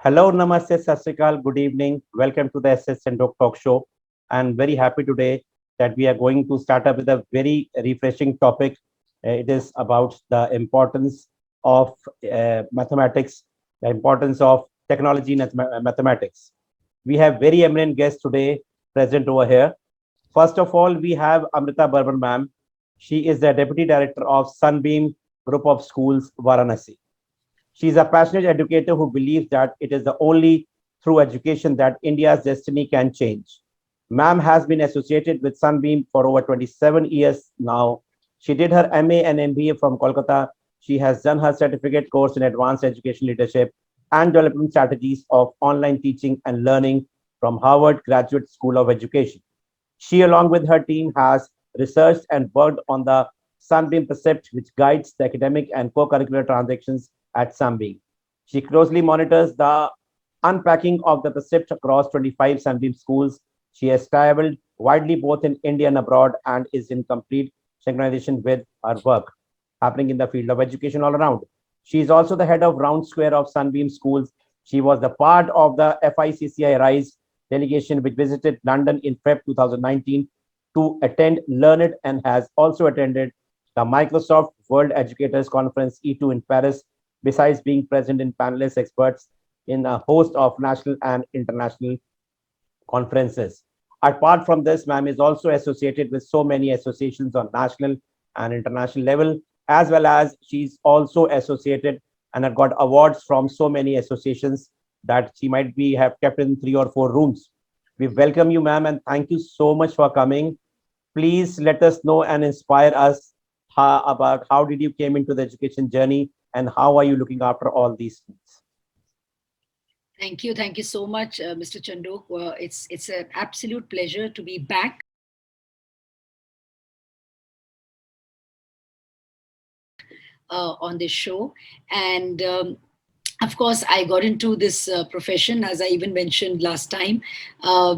Hello, Namaste, Sasrikal. Good evening. Welcome to the S.S.Chandhok talk show. I'm very happy today that we are going to start up with a very refreshing topic. It is about the importance of mathematics, the importance of technology in mathematics. We have very eminent guests today present over here. First of all, we have Amrita Barman, ma'am. She is the Deputy Director of Sunbeam Group of Schools, Varanasi. She is a passionate educator who believes that it is the only through education that India's destiny can change. Ma'am has been associated with Sunbeam for over 27 years now. She did her MA and MBA from Kolkata. She has done her certificate course in advanced education leadership and development strategies of online teaching and learning from Harvard Graduate School of Education. She, along with her team, has researched and worked on the Sunbeam Precept, which guides the academic and co-curricular transactions at Sunbeam. She closely monitors the unpacking of the Precept across 25 Sunbeam schools. She has traveled widely both in India and abroad and is in complete synchronization with her work happening in the field of education all around. She is also the head of Round Square of Sunbeam Schools. She was the part of the FICCI RISE delegation which visited London in Feb 2019 to attend Learned and has also attended the Microsoft World Educators Conference E2 in Paris, besides being present in panelist experts in a host of national and international conferences. Apart from this, ma'am is also associated with so many associations on national and international level, as well as she's also associated and have got awards from so many associations that she might be have kept in 3 or 4 rooms. We welcome you, ma'am, and thank you so much for coming. Please let us know and inspire us about how did you came into the education journey and how are you looking after all these things. Thank you so much, Mr. Chandok. It's an absolute pleasure to be back on this show, and of course, I got into this profession, as I even mentioned last time,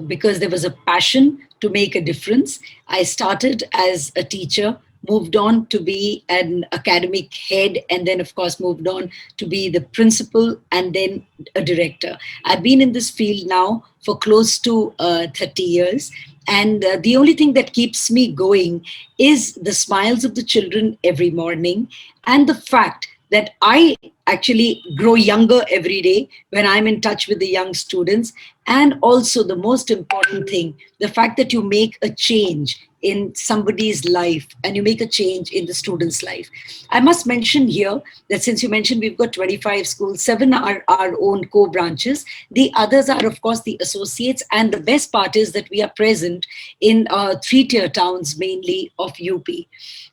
because there was a passion to make a difference. I started as a teacher, moved on to be an academic head, and then, of course, moved on to be the principal and then a director. I've been in this field now for close to 30 years. And the only thing that keeps me going is the smiles of the children every morning and the fact that I actually grow younger every day when I'm in touch with the young students. And also, the most important thing, the fact that you make a change in somebody's life and you make a change in the student's life. I must mention here that since you mentioned we've got 25 schools, 7 are our own co branches. The others are, of course, the associates. And the best part is that we are present in 3 tier towns, mainly of UP.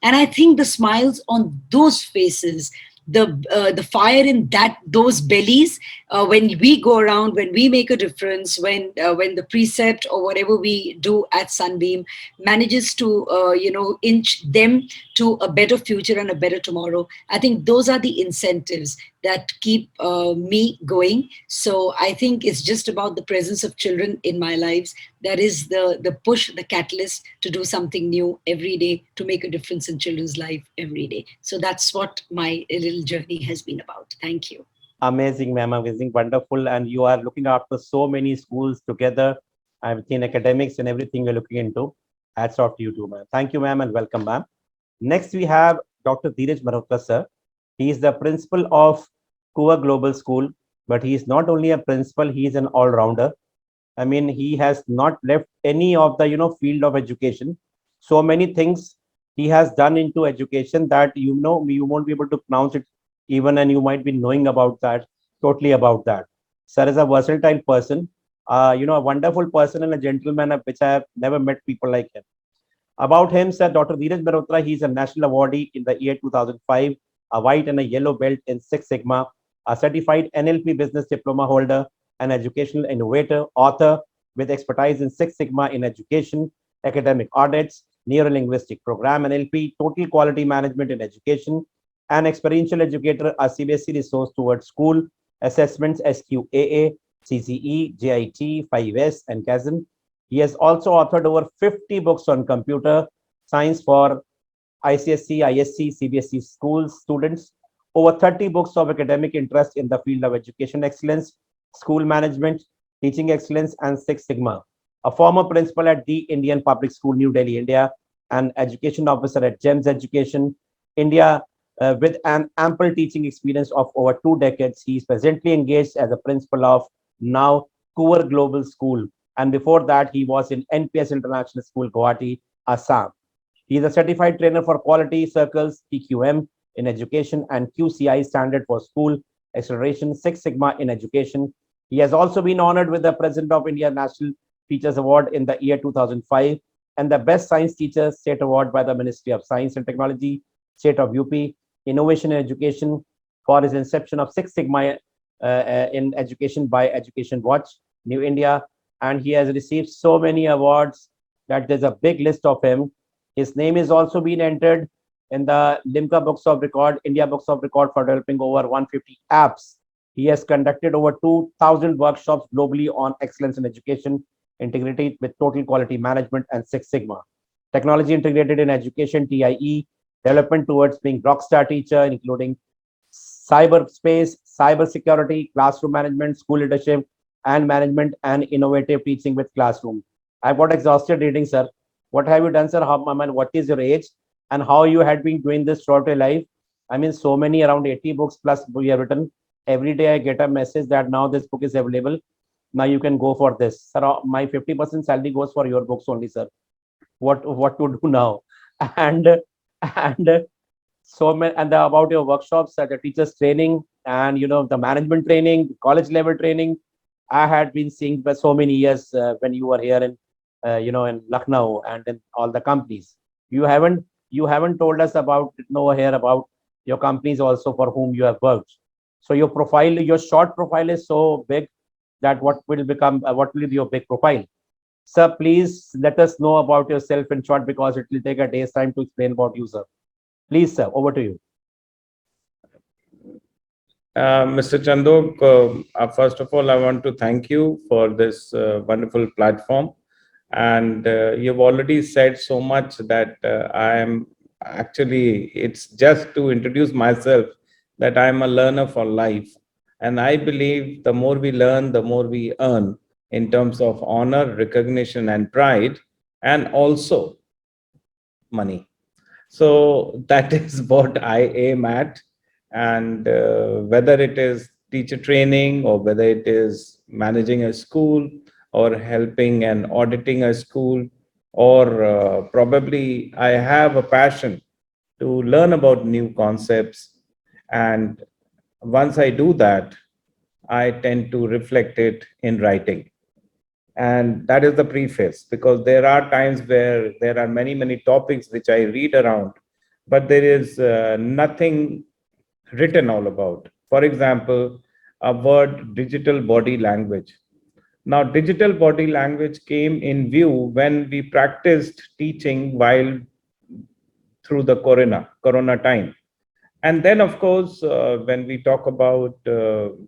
And I think the smiles on those faces, the fire in those bellies, when we go around, when we make a difference, when the precept or whatever we do at Sunbeam manages to inch them to a better future and a better tomorrow. I think those are the incentives that keep me going. So I think it's just about the presence of children in my lives that is the push, the catalyst to do something new every day, to make a difference in children's life every day. So that's what my little journey has been about. Thank you. Amazing, ma'am, amazing, wonderful. And you are looking after so many schools together. I've seen academics and everything you're looking into. Hats off to you too, ma'am. Thank you, ma'am, and welcome, ma'am. Next, we have Dr. Dheeraj Malhotra, sir. He is the principal of Kuva Global School, but he is not only a principal, he is an all-rounder. I mean, he has not left any of the field of education. So many things he has done into education that you won't be able to pronounce it even, and you might be knowing about that totally about that. Sir is a versatile person, a wonderful person and a gentleman, of which I have never met people like him. About him, Sir Dr. Dheeraj Malhotra, he is a national awardee in the year 2005, a white and a yellow belt in Six Sigma, a certified NLP business diploma holder, an educational innovator, author with expertise in Six Sigma in education, academic audits, neuro-linguistic program NLP, total quality management in education, an experiential educator, a CBSE resource towards school assessments, SQAA, CCE, JIT, 5S, and CASM. He has also authored over 50 books on computer science for ICSC, ISC, CBSE schools students, over 30 books of academic interest in the field of education excellence, School Management, Teaching Excellence, and Six Sigma. A former principal at the Indian Public School, New Delhi, India, an education officer at GEMS Education, India, with an ample teaching experience of over 2 decades. He is presently engaged as a principal of now Coor Global School. And before that, he was in NPS International School, Guwahati, Assam. He is a certified trainer for quality circles, TQM, in education and QCI standard for school acceleration, Six Sigma in education. He has also been honored with the President of India National Teachers Award in the year 2005 and the Best Science Teacher State Award by the Ministry of Science and Technology, State of UP, Innovation in Education for his inception of Six Sigma in education by Education Watch, New India. And he has received so many awards that there's a big list of him. His name is also been entered in the Limca Books of Record, India Books of Record for developing over 150 apps. He has conducted over 2,000 workshops globally on excellence in education, integrity with total quality management, and Six Sigma. Technology integrated in education, TIE, development towards being rockstar teacher, including cyberspace, cyber security, classroom management, school leadership and management, and innovative teaching with classroom. I've got exhausted reading, sir. What have you done, sir? How, I mean, what is your age and how you had been doing this throughout your life? I mean, so many, around 80 books plus we have written. Every day I get a message that now this book is available. Now you can go for this. Sir, my 50% salary goes for your books only, sir. What to do now? And and so many, and about your workshops, the teachers training, and the management training, college level training. I had been seeing for so many years when you were here in in Lucknow and in all the companies. You haven't told us about here about your companies also for whom you have worked. So your profile, your short profile is so big that what will be your big profile? Sir, please let us know about yourself in short because it will take a day's time to explain about you, sir. Please, sir, over to you. Mr. Chandok, first of all, I want to thank you for this wonderful platform. And you've already said so much that I am actually, it's just to introduce myself that I'm a learner for life. And I believe the more we learn, the more we earn in terms of honor, recognition, and pride, and also money. So that is what I aim at. And whether it is teacher training or whether it is managing a school or helping and auditing a school, or probably I have a passion to learn about new concepts. And once I do that, I tend to reflect it in writing. And that is the preface, because there are times where there are many topics which I read around, but there is nothing written all about. For example, a word digital body language. Now, digital body language came in view when we practiced teaching while through the corona time. And then, of course, when we talk about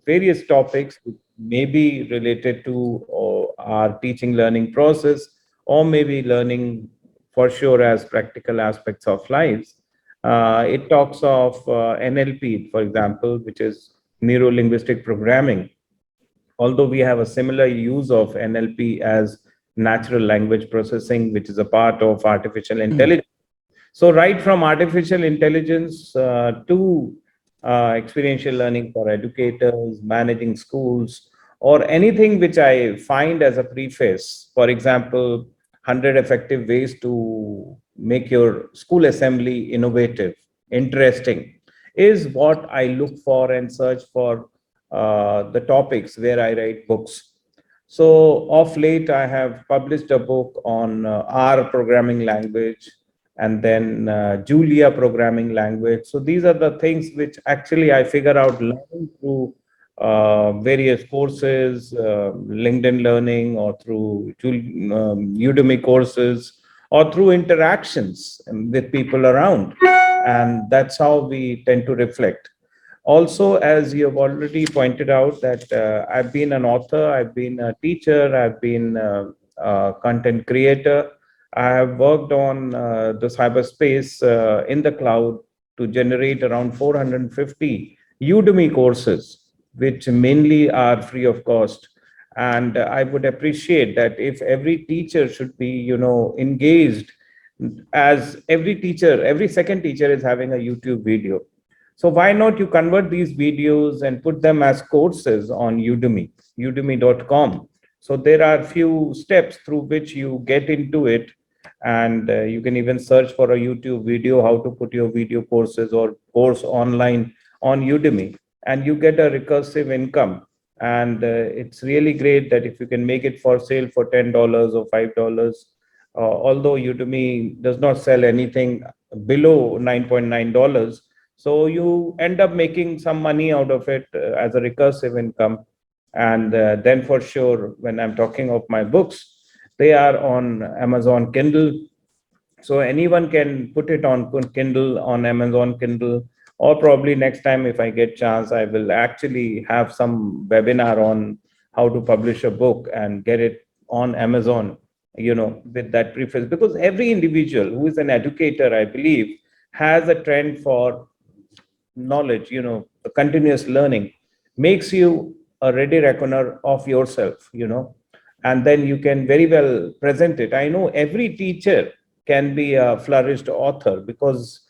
various topics which may be related to our teaching learning process, or maybe learning for sure as practical aspects of lives, it talks of NLP, for example, which is neuro linguistic programming. Although we have a similar use of NLP as natural language processing, which is a part of artificial intelligence. So, right from artificial intelligence to experiential learning for educators, managing schools, or anything which I find as a preface, for example, 100 effective ways to make your school assembly innovative, interesting, is what I look for and search for the topics where I write books. So, of late, I have published a book on R programming language, and then Julia programming language. So these are the things which actually I figure out learning through various courses, LinkedIn Learning, or through Udemy courses, or through interactions with people around. And that's how we tend to reflect. Also, as you have already pointed out, that I've been an author, I've been a teacher, I've been a content creator. I have worked on the cyberspace in the cloud to generate around 450 Udemy courses which mainly are free of cost. And I would appreciate that if every teacher should be, engaged, as every second teacher is having a YouTube video. So why not you convert these videos and put them as courses on udemy.com. So there are few steps through which you get into it, and you can even search for a YouTube video how to put your video courses or course online on Udemy, and you get a recursive income. And it's really great that if you can make it for sale for $10 or $5, although Udemy does not sell anything below $9.9, so you end up making some money out of it as a recursive income. And then for sure, when I'm talking of my books, they are on Amazon Kindle. So anyone can put it on Kindle, on Amazon Kindle, or probably next time if I get chance, I will actually have some webinar on how to publish a book and get it on Amazon, with that preface. Because every individual who is an educator, I believe, has a trend for knowledge, continuous learning makes you a ready reckoner of yourself, and then you can very well present it. I know every teacher can be a flourished author because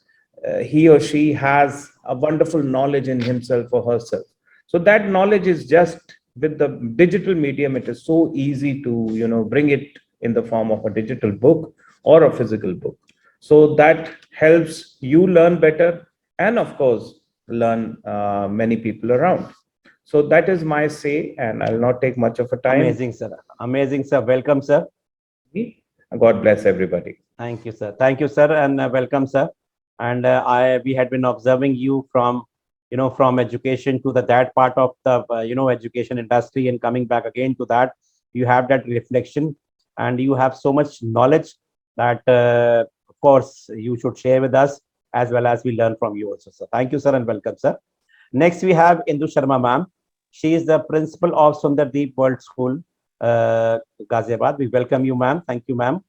he or she has a wonderful knowledge in himself or herself. So that knowledge is just with the digital medium, it is so easy to, bring it in the form of a digital book or a physical book. So that helps you learn better, and of course learn many people around. So that is my say, and I'll not take much of a time. Amazing, sir. Amazing, sir. Welcome, sir. God bless everybody. Thank you, sir. Thank you, sir, and welcome, sir. And we had been observing you from, from education to that part of the, education industry, and coming back again to that, you have that reflection, and you have so much knowledge that, of course, you should share with us, as well as we learn from you also, sir. Thank you, sir, and welcome, sir. Next, we have Indu Sharma, ma'am. She is the principal of Sundardeep World School, Ghaziabad. We welcome you, ma'am. Thank you, ma'am.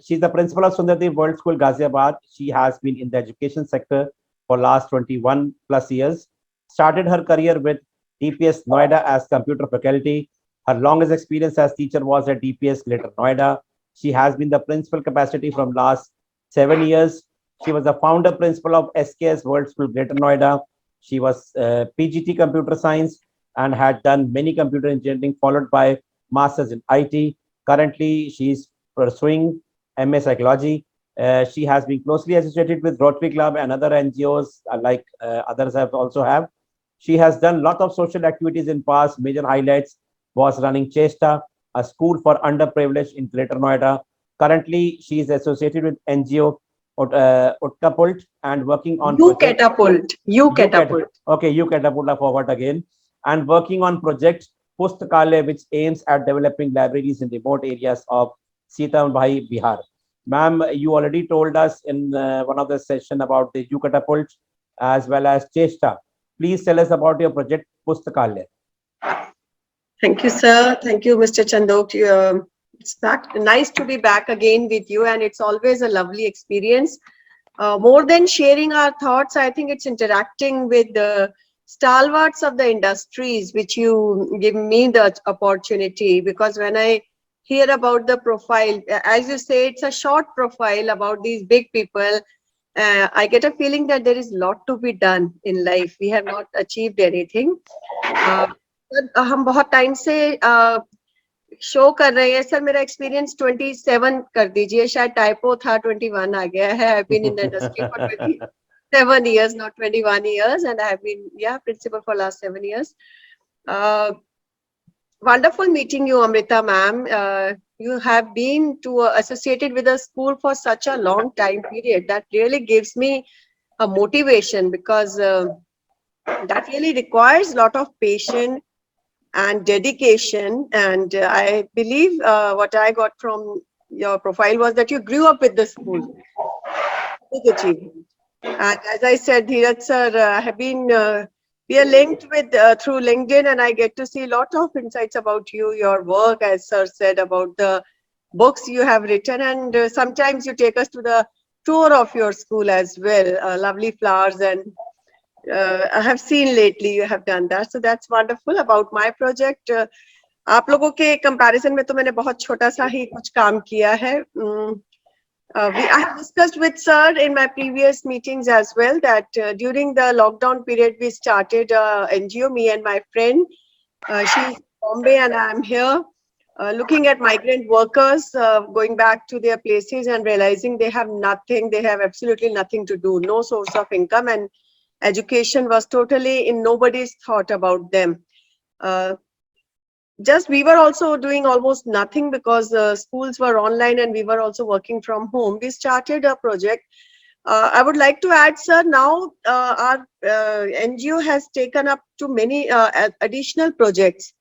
She's the principal of Sundardeep World School, Ghaziabad. She has been in the education sector for last 21 plus years. Started her career with DPS Noida as computer faculty. Her longest experience as teacher was at DPS Greater Noida. She has been the principal capacity from last 7 years. She was the founder principal of SKS World School, Greater Noida. She was PGT Computer Science and had done many computer engineering, followed by Masters in IT. Currently, she is pursuing MA Psychology. She has been closely associated with Rotary Club and other NGOs, like others have also have. She has done a lot of social activities in past. Major highlights was running Chesta, a school for underprivileged in Greater Noida. Currently, she is associated with NGO Utkapult and working on You catapult. You catapult. Okay, you catapult. I forgot again. And working on project Pustakale, which aims at developing libraries in remote areas of Sitamarhi, Bihar. Ma'am, you already told us in one of the session about the You catapult as well as Chesta. Please tell us about your project Pustakale. Thank you, sir. Thank you, Mr. Chandhok. It's nice to be back again with you, and it's always a lovely experience. More than sharing our thoughts, I think it's interacting with the stalwarts of the industries, which you give me the opportunity, because when I hear about the profile, as you say, it's a short profile about these big people. I get a feeling that there is a lot to be done in life. We have not achieved anything. हम बहुत time से show कर रहे हैं sir. मेरा experience 27 कर दीजिए, शायद टाइपो था, 21 आ गया है. I've been in the industry for 27 years, not 21 years, and I have been principal for last 7 years. Wonderful meeting you, Amrita ma'am. You have been associated with the school for such a long time period. That really gives me a motivation, because that really requires a lot of patience and dedication. And I believe what I got from your profile was that you grew up with the school. Big achievement. And as I said, Dheeraj sir, have been we are linked with through LinkedIn, and I get to see a lot of insights about you, your work, as sir said, about the books you have written, and sometimes you take us to the tour of your school as well. Lovely flowers and I have seen lately you have done that, so that's wonderful. About my project, आप लोगों के comparison में तो मैंने बहुत छोटा सा ही कुछ काम किया है. I have discussed with sir in my previous meetings as well that during the lockdown period we started NGO, me and my friend. She's in Bombay and I'm here. Looking at migrant workers going back to their places and realizing they have nothing, they have absolutely nothing to do, no source of income, and education was totally in nobody's thought about them. Just we were also doing almost nothing because schools were online and we were also working from home. We started a project. I would like to add, sir, now our NGO has taken up to many additional projects.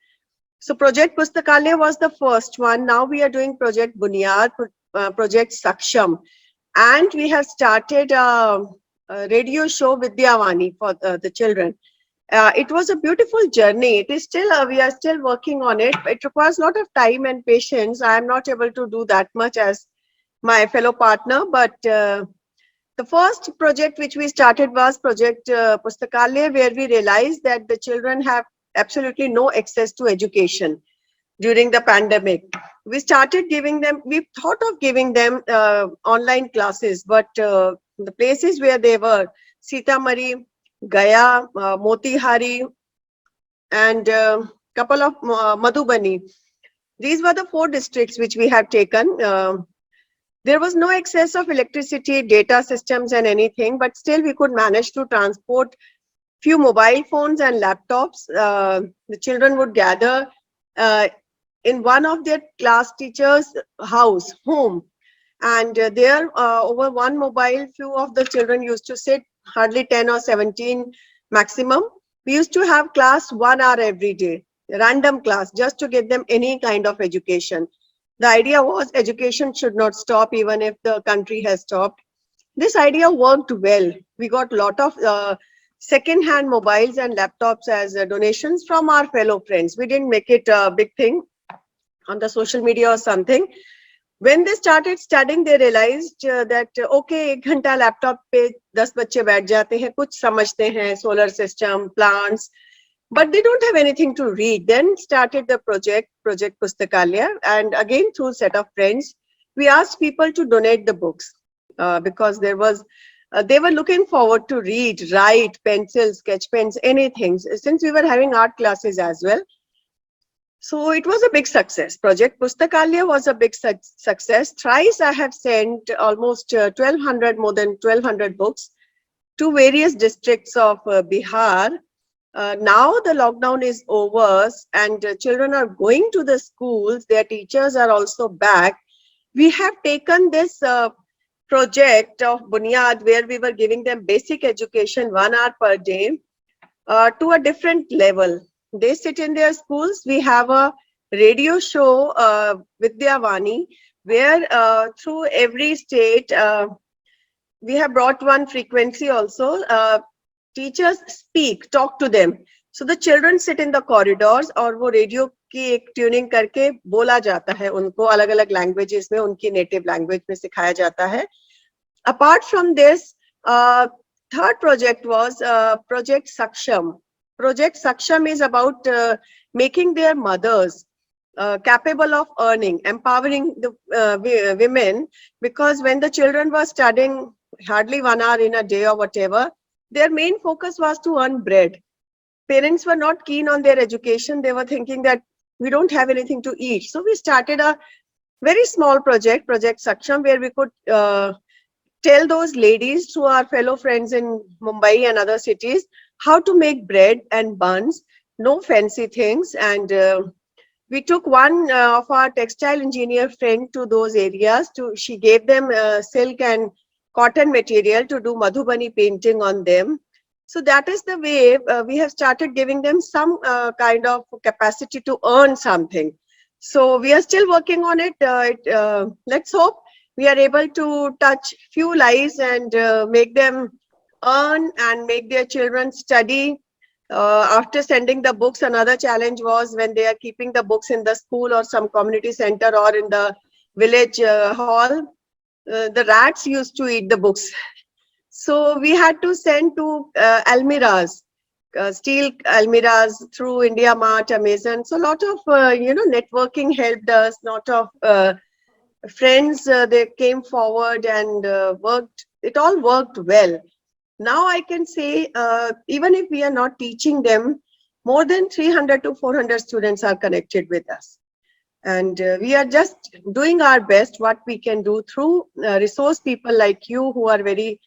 So Project Pustakalaya was the first one. Now we are doing Project Bunyad, Project Saksham. And we have started a radio show Vidyavani for the children. It was a beautiful journey. It is still, we are still working on it. It requires a lot of time and patience. I am not able to do that much as my fellow partner, but the first project which we started was Project Pustakalaya, where we realized that the children have absolutely no access to education during the pandemic. We started giving them, we thought of giving them online classes, but the places where they were, Sitamarhi, Gaya, Motihari, and couple of Madhubani. These were the 4 districts which we have taken. There was no excess of electricity, data systems and anything, but still we could manage to transport few mobile phones and laptops. The children would gather in one of their class teachers' house, home. And there, over one mobile, few of the children used to sit, hardly 10 or 17 maximum. We used to have class 1 hour every day, random class, just to get them any kind of education. The idea was education should not stop even if the country has stopped. This idea worked well. We got a lot of second-hand mobiles and laptops as donations from our fellow friends. We didn't make it a big thing on the social media or something. When they started studying, they realized that okay, 1 घंटा laptop पे 10 बच्चे बैठ जाते हैं, कुछ समझते हैं, solar system, plants, but they don't have anything to read. Then started the project Pustakalaya, and again through set of friends, we asked people to donate the books because there was they were looking forward to read, write, pencils, sketch pens, anything. Since we were having art classes as well. So it was a big success. Project Pustakalaya was a big success. Thrice I have sent almost 1,200, more than 1,200 books to various districts of Bihar. Now the lockdown is over and children are going to the schools. Their teachers are also back. We have taken this project of Bunyad, where we were giving them basic education 1 hour per day, to a different level. They sit in their schools. We have a radio show, Vidyavani, where through every state, we have brought one frequency also. Teachers speak, talk to them. So the children sit in the corridors और वो radio की एक tuning करके बोला जाता है उनको अलग अलग लैंग्वेजेस में उनकी नेटिव लैंग्वेज में सिखाया जाता है. Apart from this, third project was Project Saksham. Project Saksham is about making their mothers capable of earning, empowering the women, because when the children were studying hardly 1 hour in a day or whatever, their main focus was to earn bread. Parents were not keen on their education. They were thinking that we don't have anything to eat. So we started a very small project, Project Saksham, where we could tell those ladies who are fellow friends in Mumbai and other cities how to make bread and buns, no fancy things. And we took one of our textile engineer friend to those areas. She gave them silk and cotton material to do Madhubani painting on them. So that is the way we have started giving them some kind of capacity to earn something. So we are still working on it. Let's hope we are able to touch few lives and make them earn and make their children study. After sending the books, another challenge was when they are keeping the books in the school or some community center or in the village hall, the rats used to eat the books. So we had to send to almirahs, steel almirahs through India Mart, Amazon. So a lot of networking helped us. Lot of friends they came forward and worked. It all worked well. Now I can say, even if we are not teaching them, more than 300 to 400 students are connected with us. And we are just doing our best, what we can do through resource people like you who are very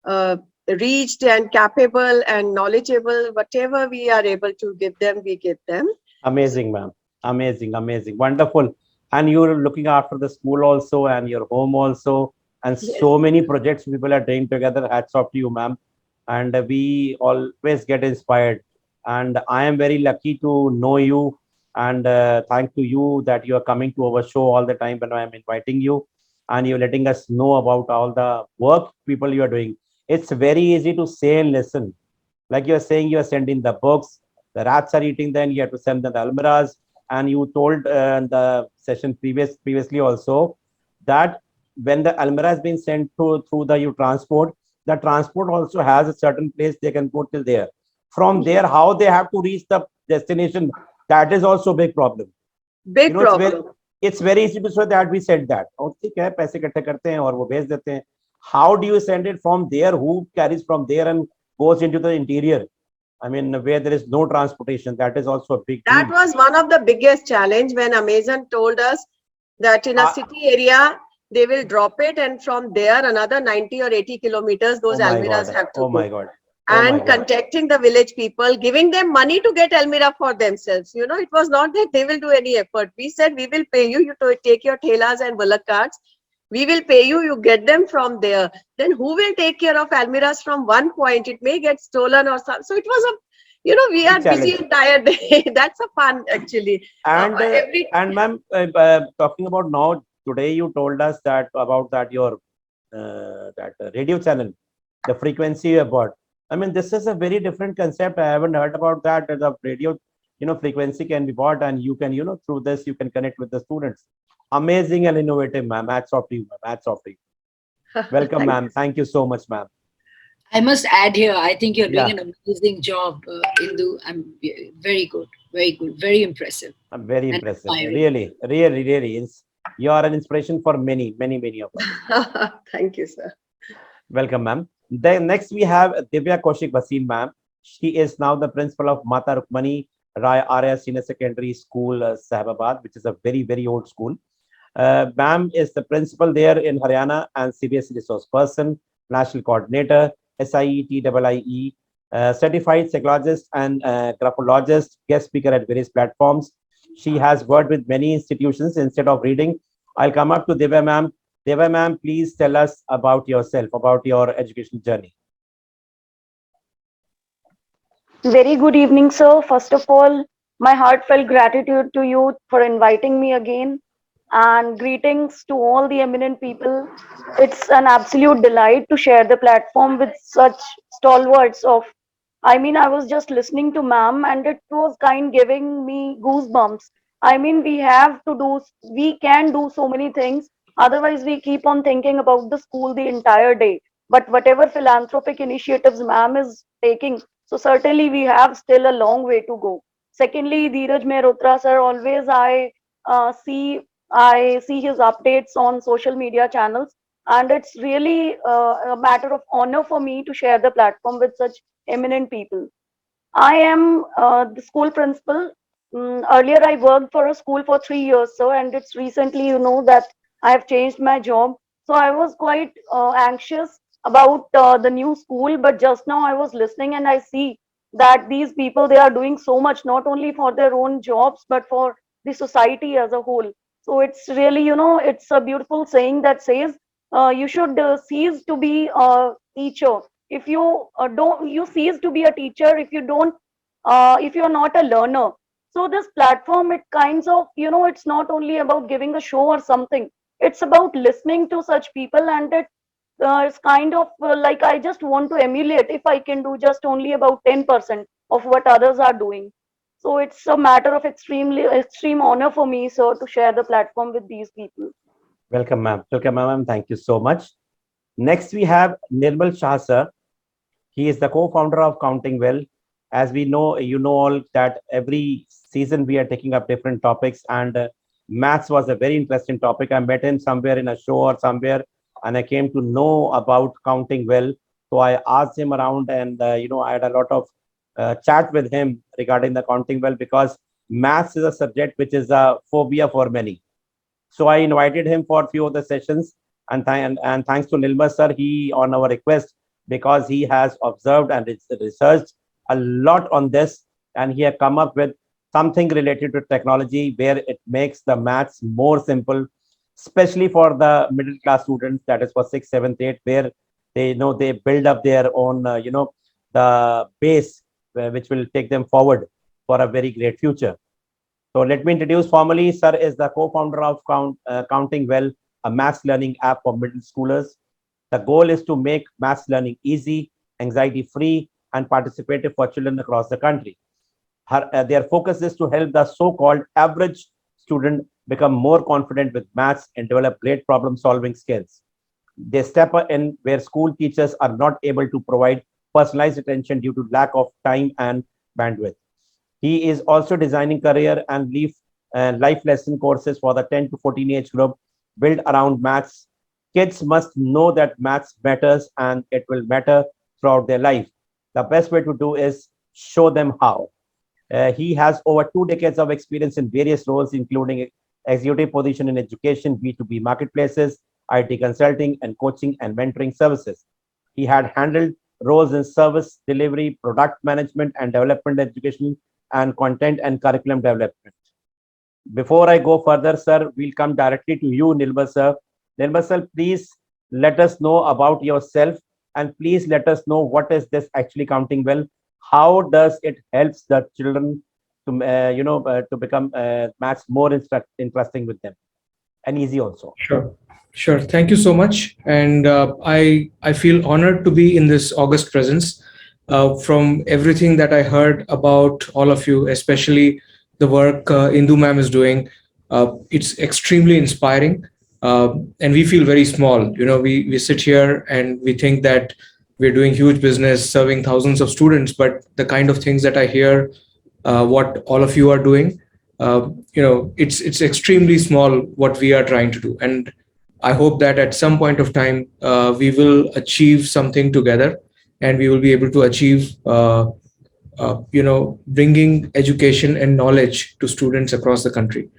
uh, reached and capable and knowledgeable. Whatever we are able to give them, we give them. Amazing, ma'am. Amazing, amazing, wonderful. And you're looking after the school also and your home also, and Yes. so many projects people are doing together. Hats off to you, ma'am. And we always get inspired. And I am very lucky to know you. And thank to you that you are coming to our show all the time when I am inviting you, and you're letting us know about all the work people you are doing. It's very easy to say and listen, like you're saying, you're sending the books, the rats are eating them, you have to send them the almirahs. And you told in the session previously also that when the almirah has been sent through the you transport, the transport also has a certain place they can go till there. From there, how they have to reach the destination, that is also a big problem. You Big know, problem. it's very easy to say that we said that और ठीक है पैसे इकट्ठे करते हैं और वो भेज देते हैं. How do you send it from there? Who carries from there and goes into the interior? I mean, where there is no transportation, that is also a big That deal. was one of the biggest challenge when Amazon told us that in a Uh, city area, they will drop it, and from there, another 90 or 80 kilometers, oh those my almirahs God. have to Oh my go. God. Oh my And God. contacting the village people, giving them money to get almirah for themselves. You know, it was not that they will do any effort. We said, we will pay you, you to take your thelas and bullock carts. We will pay you, you get them from there. Then who will take care of almirahs from one point? It may get stolen or something. So it was a, we Big are busy challenge. and tired day. That's a fun actually. And Every ma'am, talking about now, today you told us that about that your that radio channel, the frequency you have bought. I mean, this is a very different concept. I haven't heard about that. The radio, frequency can be bought, and you can, through this you can connect with the students. Amazing and innovative, ma'am. Hats off to you, ma'am. Hats off to you. Welcome, thank ma'am. Thank you so much, ma'am. I must add here, I think you're doing Yeah, an amazing job, Indu. I'm very good, very impressive I'm very and impressive. inspiring. Really, really, really. You are an inspiration for many, many, many of us. thank you, sir. Welcome, ma'am. Then next we have Divya Kaushik Bhasin, ma'am. She is now the principal of Mata Rukmani Rai Arya Senior Secondary School, Sahababad, which is a very, very old school. Ma'am is the principal there in Haryana and CBSE resource person, national coordinator, SIETIIE, certified psychologist and graphologist, guest speaker at various platforms. She has worked with many institutions. Instead of reading, I'll come up to Divya ma'am. Divya ma'am, please tell us about yourself, about your education journey. Very good evening, sir. First of all, my heartfelt gratitude to you for inviting me again, and greetings to all the eminent people. It's an absolute delight to share the platform with such stalwarts of. I mean, I was just listening to ma'am, and it was kind giving me goosebumps. I mean, we can do so many things. Otherwise, we keep on thinking about the school the entire day. But whatever philanthropic initiatives ma'am is taking, so certainly we have still a long way to go. Secondly, Dheeraj Mehrotra sir, always I see his updates on social media channels, and it's really a matter of honor for me to share the platform with such eminent people. I am the school principal. Earlier, I worked for a school for 3 years, so and it's recently, that I have changed my job. So I was quite anxious about the new school, but just now I was listening and I see that these people they are doing so much, not only for their own jobs but for the society as a whole. So it's really, it's a beautiful saying that says you should cease to be a teacher if you don't you cease to be a teacher if you're not a learner. So this platform, it kinds of, it's not only about giving a show or something, it's about listening to such people, and it's kind of like I just want to emulate if I can do just only about 10% of what others are doing. So it's a matter of extreme honor for me, sir, to share the platform with these people. Welcome, ma'am. Welcome, ma'am. Thank you so much. Next, we have Nirmal Shah sir. He is the co-founder of Counting Well. As we know, you know all that every season we are taking up different topics, and maths was a very interesting topic. I met him somewhere in a show or somewhere, and I came to know about Counting Well. So I asked him around, and I had a lot of chat with him regarding the Counting Well, because maths is a subject which is a phobia for many. So I invited him for a few of the sessions, and thanks to Nilma sir, he on our request, because he has observed and researched a lot on this, and he had come up with something related to technology where it makes the maths more simple, especially for the middle class students. That is for sixth, seventh, eighth, where they build up their own the base, which will take them forward for a very great future. So let me introduce formally. Sir is the co-founder of Counting Well, a maths learning app for middle schoolers. The goal is to make maths learning easy, anxiety-free, and participative for children across the country. Their focus is to help the so-called average student become more confident with maths and develop great problem-solving skills. They step in where school teachers are not able to provide personalized attention due to lack of time and bandwidth. He is also designing career and life lesson courses for the 10 to 14 age group built around maths. Kids must know that maths matters and it will matter throughout their life. The best way to do is show them how. He has over 2 decades of experience in various roles, including executive position in education, B2B marketplaces, IT consulting, and coaching and mentoring services. He had handled roles in service delivery, product management, and development education, and content and curriculum development. Before I go further, sir, we'll come directly to you, Nilma sir. Nilma sir, please let us know about yourself, and please let us know what is this actually Counting Well. How does it helps the children to become maths more interesting with them and easy also. Sure. Sure. Thank you so much. And I feel honored to be in this august presence. From everything that I heard about all of you, especially the work Indu ma'am is doing, it's extremely inspiring. And we feel very small. We sit here and we think that we're doing huge business, serving thousands of students, but the kind of things that I hear, what all of you are doing, it's extremely small what we are trying to do. And I hope that at some point of time, we will achieve something together, and we will be able to achieve, bringing education and knowledge to students across the country.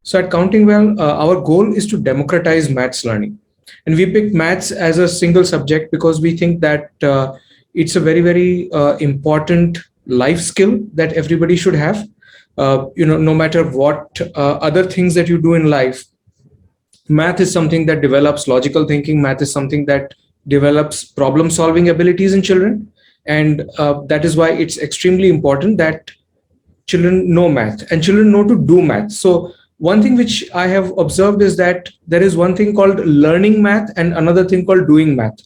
So at Counting Well, our goal is to democratize maths learning. And we picked maths as a single subject because we think that it's a very, very important life skill that everybody should have. No matter what other things that you do in life, math is something that develops logical thinking. Math is something that develops problem solving abilities in children. And that is why it's extremely important that children know math and children know to do math. So one thing which I have observed is that there is one thing called learning math and another thing called doing math.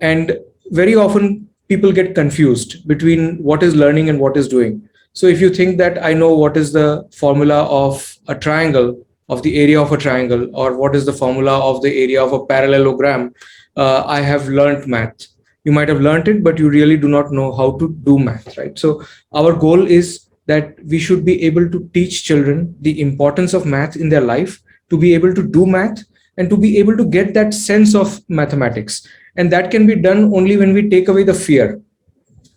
And very often people get confused between what is learning and what is doing. So if you think that I know what is the formula of a triangle, of the area of a triangle, or what is the formula of the area of a parallelogram, I have learned math. You might have learned it, but you really do not know how to do math, right? So our goal is that we should be able to teach children the importance of math in their life, to be able to do math, and to be able to get that sense of mathematics. And that can be done only when we take away the fear.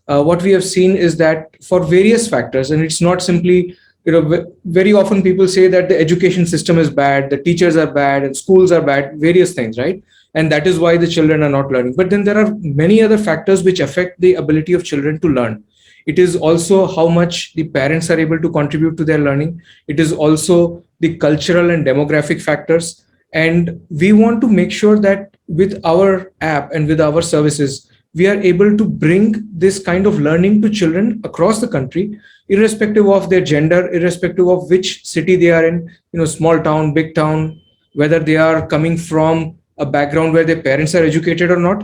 What we have seen is that for various factors, and it's not simply, very often people say that the education system is bad, the teachers are bad, and schools are bad, various things, right? And that is why the children are not learning. But then there are many other factors which affect the ability of children to learn. It is also how much the parents are able to contribute to their learning. It is also the cultural and demographic factors. And we want to make sure that with our app and with our services, we are able to bring this kind of learning to children across the country, irrespective of their gender, irrespective of which city they are in, small town, big town, whether they are coming from a background where their parents are educated or not.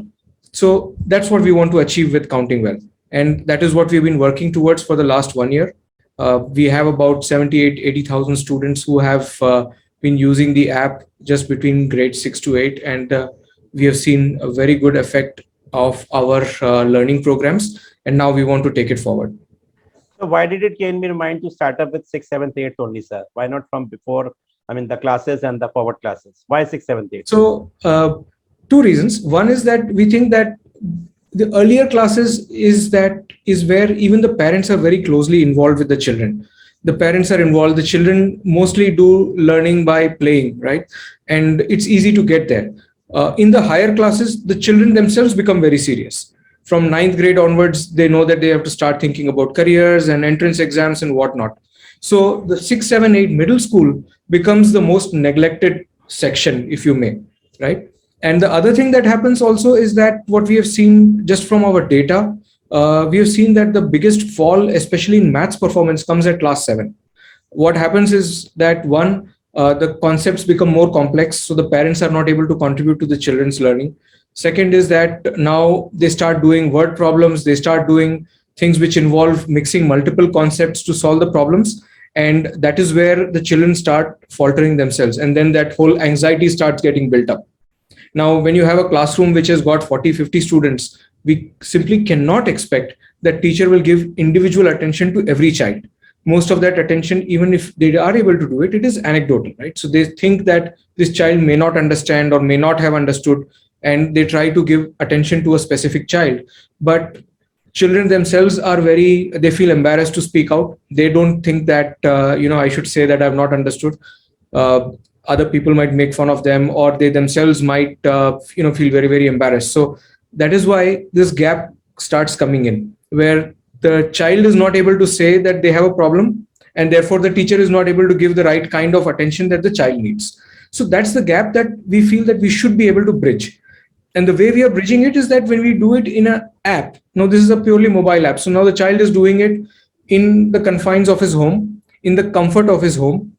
So that's what we want to achieve with Counting Well. And that is what we've been working towards for the last 1 year. We have about 80,000 students who have been using the app just between grade 6 to 8. And we have seen a very good effect of our learning programs, and now we want to take it forward. So why did it came in your mind to start up with 6th, 7th, 8th only, sir? Why not from before? I mean, the classes and the forward classes. Why 6th, 7th, 8th? So two reasons. One is that we think that the earlier classes is where even the parents are very closely involved with the children. The parents are involved. The children mostly do learning by playing, right? And it's easy to get there. In the higher classes, the children themselves become very serious. From ninth grade onwards, they know that they have to start thinking about careers and entrance exams and whatnot. So the 6, 7, 8 middle school becomes the most neglected section, if you may, right? And the other thing that happens also is that what we have seen just from our data, we have seen that the biggest fall, especially in maths performance, comes at class 7. What happens is that one, the concepts become more complex, so the parents are not able to contribute to the children's learning. Second is that now they start doing word problems, they start doing things which involve mixing multiple concepts to solve the problems. And that is where the children start faltering themselves. And then that whole anxiety starts getting built up. Now, when you have a classroom which has got 40, 50 students, we simply cannot expect that teacher will give individual attention to every child. Most of that attention, even if they are able to do it, it is anecdotal, right? So they think that this child may not understand or may not have understood, and they try to give attention to a specific child. But children themselves are they feel embarrassed to speak out. They don't think that, I should say that I've not understood. Other people might make fun of them, or they themselves might, feel very, very embarrassed. So that is why this gap starts coming in, where the child is not able to say that they have a problem, and therefore the teacher is not able to give the right kind of attention that the child needs. So that's the gap that we feel that we should be able to bridge. And the way we are bridging it is that when we do it in an app, now this is a purely mobile app. So now the child is doing it in the confines of his home, in the comfort of his home.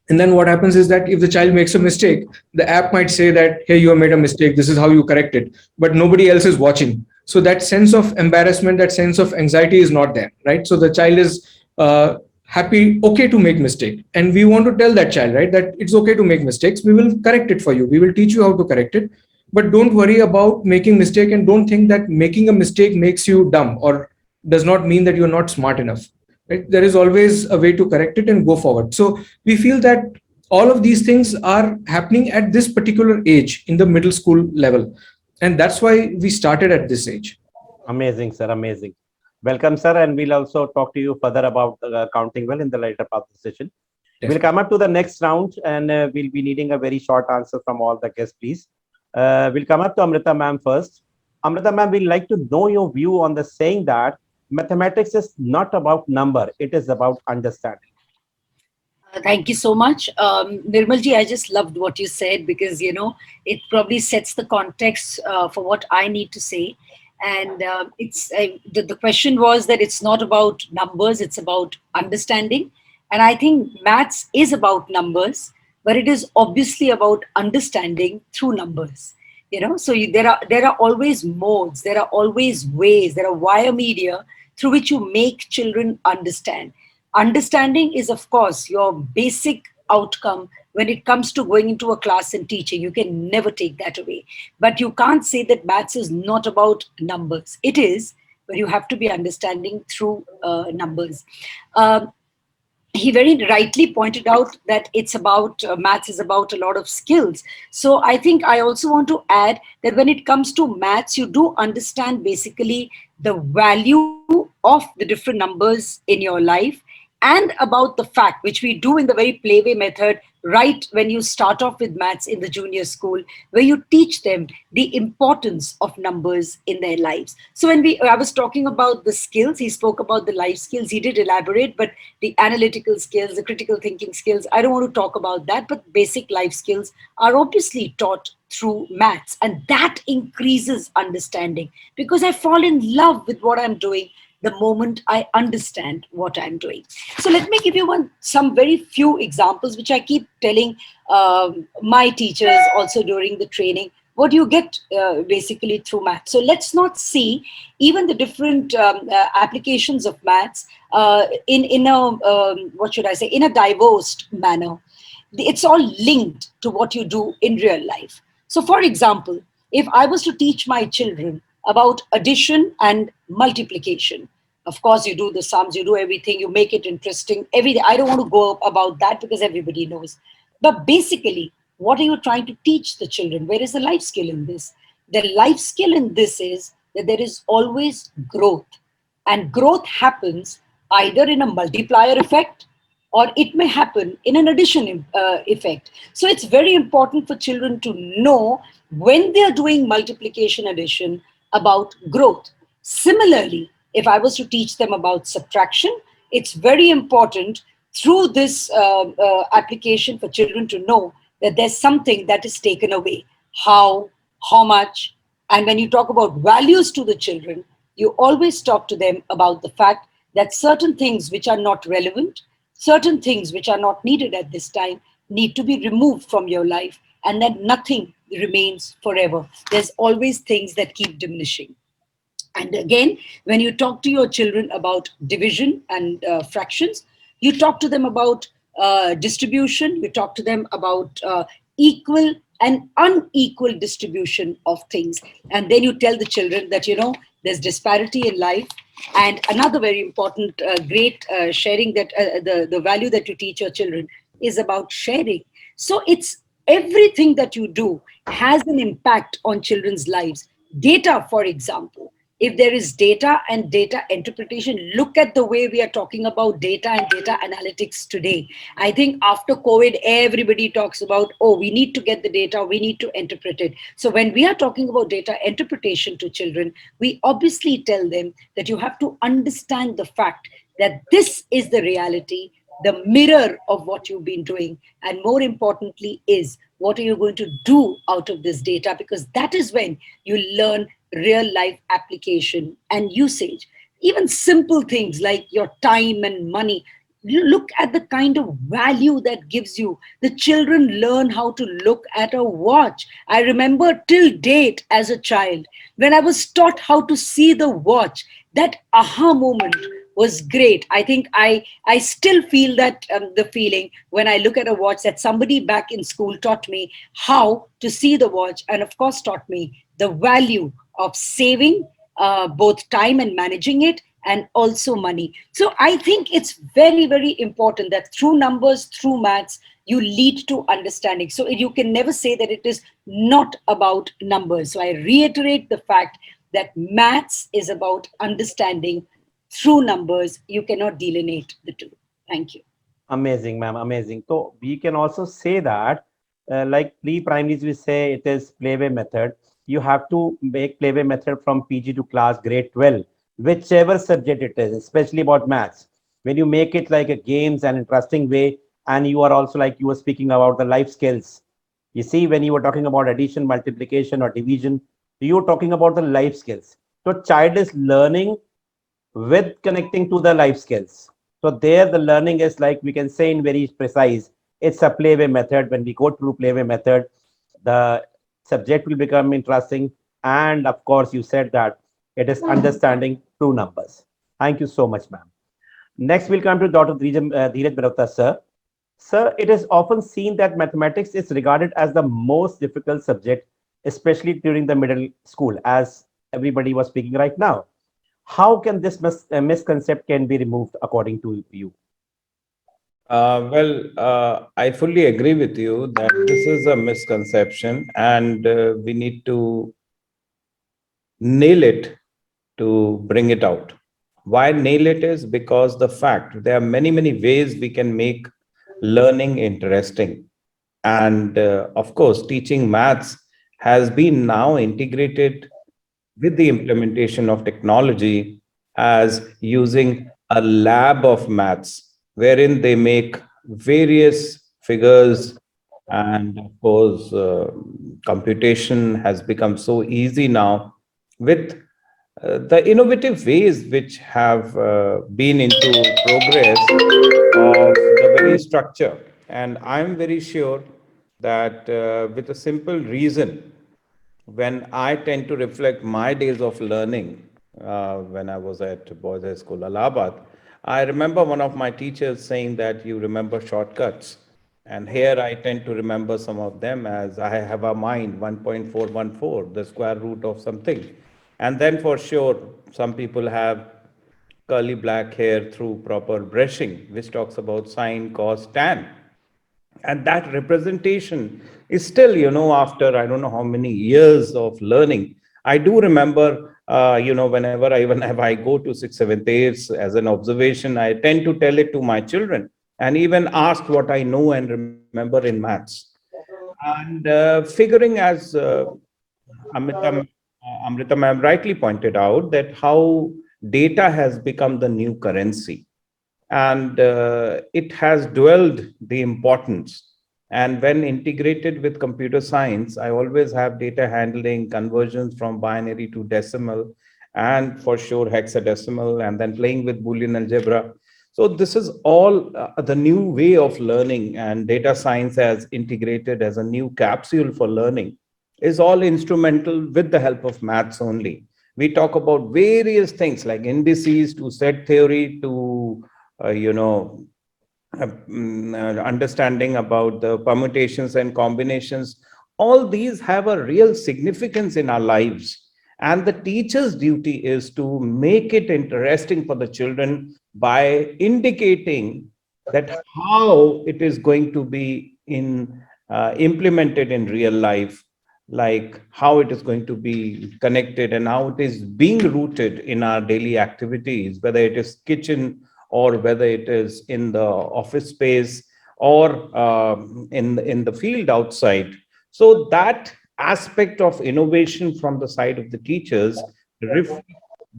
And then what happens is that if the child makes a mistake, the app might say that, hey, you have made a mistake, this is how you correct it. But nobody else is watching. So that sense of embarrassment, that sense of anxiety is not there, right? So the child is happy, okay to make mistake. And we want to tell that child, right, that it's okay to make mistakes. We will correct it for you. We will teach you how to correct it. But don't worry about making mistake, and don't think that making a mistake makes you dumb or does not mean that you're not smart enough. Right? There is always a way to correct it and go forward. So we feel that all of these things are happening at this particular age in the middle school level. And that's why we started at this age. Amazing, sir. Amazing. Welcome, sir. And we'll also talk to you further about counting well in the later part of the session. Definitely. We'll come up to the next round, and we'll be needing a very short answer from all the guests, please. We'll come up to Amrita ma'am first. Amrita ma'am, we'd like to know your view on the saying that mathematics is not about number, it is about understanding. Thank you so much. Nirmalji, I just loved what you said, because, it probably sets the context for what I need to say. And the question was that it's not about numbers, it's about understanding. And I think maths is about numbers, but it is obviously about understanding through numbers. So there are always modes, there are always ways, there are wire media through which you make children understand. Understanding is, of course, your basic outcome when it comes to going into a class and teaching. You can never take that away. But you can't say that maths is not about numbers. It is, but you have to be understanding through numbers. He very rightly pointed out that it's about maths is about a lot of skills. So I think I also want to add that when it comes to maths, you do understand basically the value of the different numbers in your life, and about the fact, which we do in the very playway method, right when you start off with maths in the junior school, where you teach them the importance of numbers in their lives. So when I was talking about the skills, he spoke about the life skills, he did elaborate, but the analytical skills, the critical thinking skills, I don't want to talk about that, but basic life skills are obviously taught through maths, and that increases understanding, because I fall in love with what I'm doing the moment I understand what I'm doing. So let me give you some very few examples, which I keep telling my teachers also during the training. What do you get basically through maths? So let's not see even the different applications of maths in a divorced manner. It's all linked to what you do in real life. So for example, If I was to teach my children about addition and multiplication, of course, you do the sums, you do everything, you make it interesting. Everything. I don't want to go about that because everybody knows. But basically, what are you trying to teach the children? Where is the life skill in this? The life skill in this is that there is always growth. And growth happens either in a multiplier effect or it may happen in an addition effect. So it's very important for children to know when they're doing multiplication addition about growth. Similarly, if I was to teach them about subtraction, it's very important through this application for children to know that there's something that is taken away. How much, and when you talk about values to the children, you always talk to them about the fact that certain things which are not relevant, certain things which are not needed at this time need to be removed from your life, and that nothing remains forever. There's always things that keep diminishing. And again, when you talk to your children about division and fractions, you talk to them about distribution, you talk to them about equal and unequal distribution of things. And then you tell the children that, there's disparity in life. And another very important, great sharing that the value that you teach your children is about sharing. So it's everything that you do has an impact on children's lives. Data, for example, if there is data and data interpretation, look at the way we are talking about data and data analytics today. I think after COVID, everybody talks about, oh, we need to get the data, we need to interpret it. So when we are talking about data interpretation to children, we obviously tell them that you have to understand the fact that this is the reality, the mirror of what you've been doing, and more importantly is what are you going to do out of this data, because that is when you learn real life application and usage. Even simple things like your time and money, you look at the kind of value that gives you. The children learn how to look at a watch. I remember till date as a child, when I was taught how to see the watch, that aha moment was great. I think I still feel that the feeling when I look at a watch, that somebody back in school taught me how to see the watch, and of course taught me the value of saving both time and managing it, and also money. So I think it's very, very important that through numbers, through maths, you lead to understanding. So you can never say that it is not about numbers. So I reiterate the fact that maths is about understanding through numbers. You cannot delineate the two. Thank you. Amazing, ma'am. Amazing. So we can also say that, like pre-primaries, we say it is playway method. You have to make playway method from PG to class grade 12, whichever subject it is, especially about maths. When you make it like a games and interesting way, and you are also like you were speaking about the life skills. You see, when you were talking about addition, multiplication, or division, you were talking about the life skills. So child is learning with connecting to the life skills. So there the learning is like we can say in very precise, it's a playway method. When we go through playway method, the subject will become interesting. And of course, you said that it is understanding true numbers. Thank you so much, ma'am. Next, we'll come to Dr. Dheeraj Mehrotra, sir. Sir, it is often seen that mathematics is regarded as the most difficult subject, especially during the middle school, as everybody was speaking right now. How can this misconception can be removed according to you? I fully agree with you that this is a misconception, and we need to nail it to bring it out. Why nail it is because the fact there are many, many ways we can make learning interesting. And of course, teaching maths has been now integrated with the implementation of technology as using a lab of maths, wherein they make various figures. And of course, computation has become so easy now with the innovative ways which have been into progress of the very structure. And I'm very sure that with a simple reason, when I tend to reflect my days of learning when I was at Boys High School, Allahabad, I remember one of my teachers saying that you remember shortcuts. And here I tend to remember some of them as I have a mind 1.414, the square root of something. And then for sure, some people have curly black hair through proper brushing, which talks about sine, cos, tan. And that representation is still, after I don't know how many years of learning, I do remember, whenever I, whenever I go to 6th, 7th, 8th as an observation, I tend to tell it to my children and even ask what I know and remember in maths. And figuring, as Amrita, Amrita ma'am rightly pointed out, that how data has become the new currency, and it has dwelled the importance. And when integrated with computer science, I always have data handling, conversions from binary to decimal, and for sure hexadecimal, and then playing with Boolean algebra. So this is all the new way of learning, and data science as integrated as a new capsule for learning is all instrumental with the help of maths only. We talk about various things like indices to set theory to uh, you know understanding about the permutations and combinations. All these have a real significance in our lives. And the teacher's duty is to make it interesting for the children by indicating that how it is going to be implemented in real life, like how it is going to be connected and how it is being rooted in our daily activities, whether it is kitchen or whether it is in the office space or in the field outside. So that aspect of innovation from the side of the teachers reflects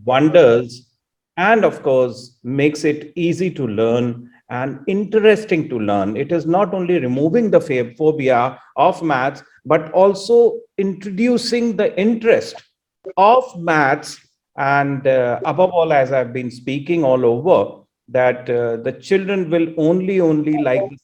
wonders, and of course makes it easy to learn and interesting to learn. It is not only removing the phobia of maths, but also introducing the interest of maths. And above all, as I've been speaking all over, that the children will only like the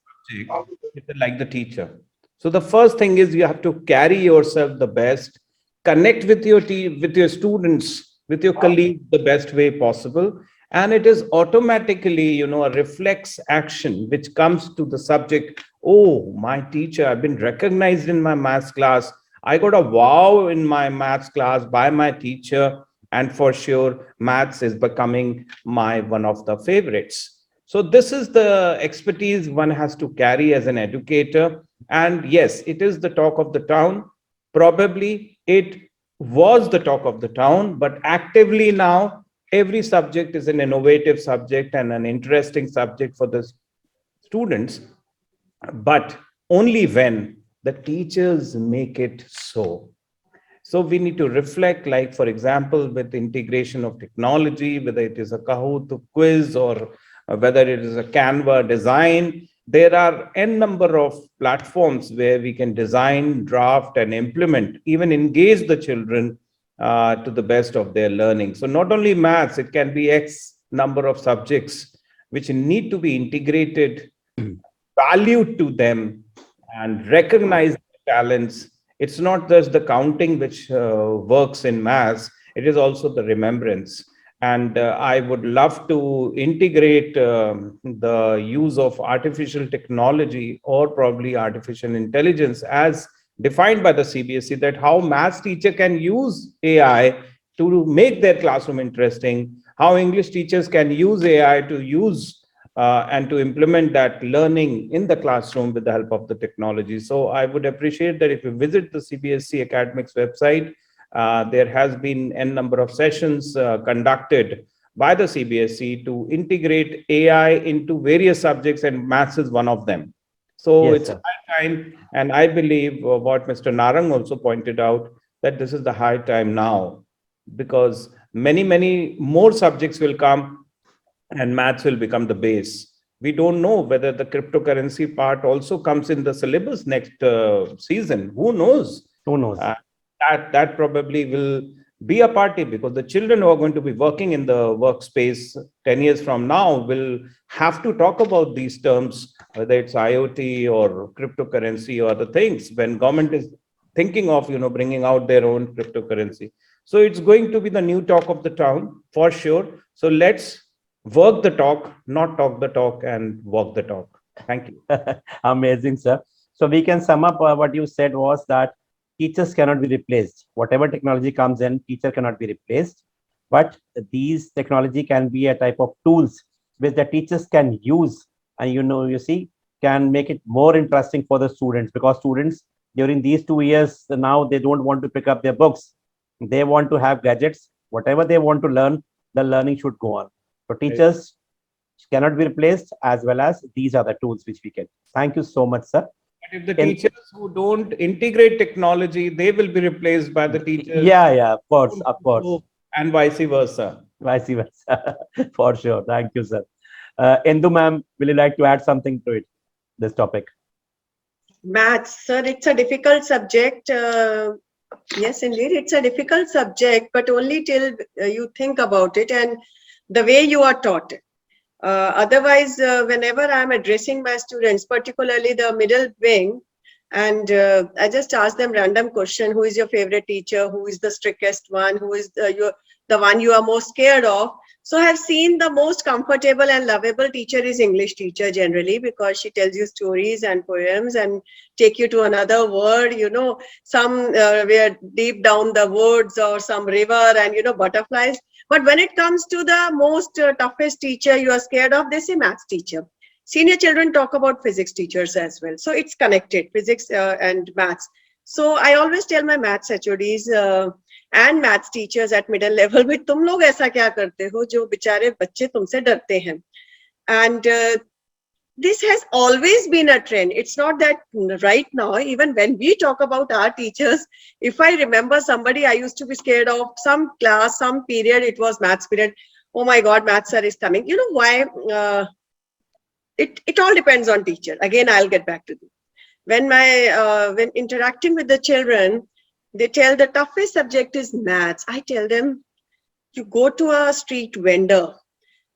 subject if they like the teacher. So the first thing is you have to carry yourself the best, connect with your team, with your students, with your colleagues the best way possible, and it is automatically, a reflex action which comes to the subject. Oh, my teacher, I've been recognized in my maths class. I got a wow in my maths class by my teacher, and for sure maths is becoming my one of the favorites. So this is the expertise one has to carry as an educator. And yes, it is the talk of the town. Probably it was the talk of the town, but actively now every subject is an innovative subject and an interesting subject for the students, but only when the teachers make it so. So we need to reflect, like, for example, with integration of technology, whether it is a Kahoot quiz or whether it is a Canva design, there are n number of platforms where we can design, draft, and implement, even engage the children to the best of their learning. So not only maths, it can be X number of subjects which need to be integrated, valued to them, and recognize talents. It's not just the counting which works in maths, it is also the remembrance. And I would love to integrate the use of artificial technology or probably artificial intelligence as defined by the CBSE, that how maths teacher can use AI to make their classroom interesting, how English teachers can use AI to use and to implement that learning in the classroom with the help of the technology. So I would appreciate that if you visit the CBSE Academics website, there has been n number of sessions conducted by the CBSE to integrate AI into various subjects, and maths is one of them. So Yes, it's sir. high time, and I believe what Mr. Narang also pointed out, that this is the high time now, because many more subjects will come and maths will become the base. We don't know whether the cryptocurrency part also comes in the syllabus next season. Who knows? Who knows? Uh, that probably will be a party, because the children who are going to be working in the workspace 10 years from now will have to talk about these terms, whether it's IoT or cryptocurrency or other things, when government is thinking of bringing out their own cryptocurrency. So it's going to be the new talk of the town for sure. So let's work the talk, not talk the talk, and walk the talk. Thank you. Amazing, sir. So we can sum up what you said was that teachers cannot be replaced. Whatever technology comes in, teacher cannot be replaced. But these technology can be a type of tools which the teachers can use, and you see, can make it more interesting for the students, because students during these 2 years now they don't want to pick up their books. They want to have gadgets. Whatever they want to learn, the learning should go on. So Right. teachers cannot be replaced, as well as these are the tools which we can. Thank you so much, sir. But if the In, teachers who don't integrate technology, they will be replaced by the teachers yeah, of course, who of don't, course, and vice versa. vice versa, for sure. Thank you, sir. Indu ma'am, will you like to add something to it, this topic? Maths, sir, it's a difficult subject. Yes, indeed, it's a difficult subject, but only till you think about it and the way you are taught. Otherwise, whenever I'm addressing my students, particularly the middle wing, and I just ask them random question: who is your favorite teacher? Who is the strictest one? Who is the one you are most scared of? So I have seen the most comfortable and lovable teacher is English teacher generally, because she tells you stories and poems and take you to another world. Some where deep down the woods or some river and butterflies. But when it comes to the most toughest teacher you are scared of, they say maths teacher. Senior children talk about physics teachers as well. So it's connected, physics and maths. So I always tell my maths HODs and maths teachers at middle level, भाई तुम लोग ऐसा क्या करते हो जो बेचारे बच्चे तुमसे डरते हैं? And this has always been a trend. It's not that right now, even when we talk about our teachers, if I remember somebody I used to be scared of, some class, some period, it was maths period. Oh my God, maths sir is coming. You know why? It all depends on teacher. Again, I'll get back to this. When interacting with the children, they tell the toughest subject is maths. I tell them, you go to a street vendor,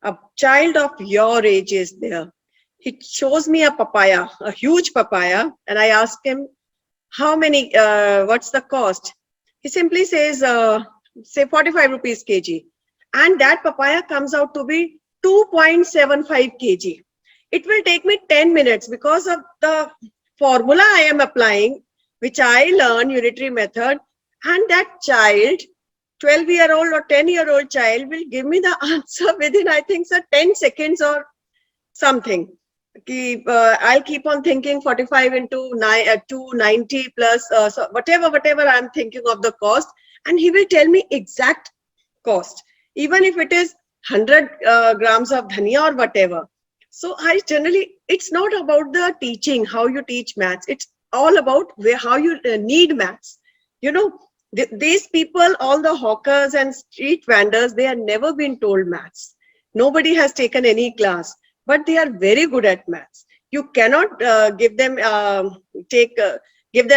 a child of your age is there. He shows me a papaya, a huge papaya, and I ask him, how many, what's the cost? He simply says, say 45 rupees kg. And that papaya comes out to be 2.75 kg. It will take me 10 minutes because of the formula I am applying, which I learn, unitary method, and that child, 12-year-old or 10-year-old child will give me the answer within, I think, 10 seconds or something. I'll keep on thinking 45 into 290 plus so whatever I'm thinking of the cost, and he will tell me exact cost, even if it is 100 grams of dhania or whatever. So I generally, it's not about the teaching, how you teach maths. It's all about how you need maths. These people, all the hawkers and street vendors, they have never been told maths. Nobody has taken any class, but they are very good at maths. You cannot give them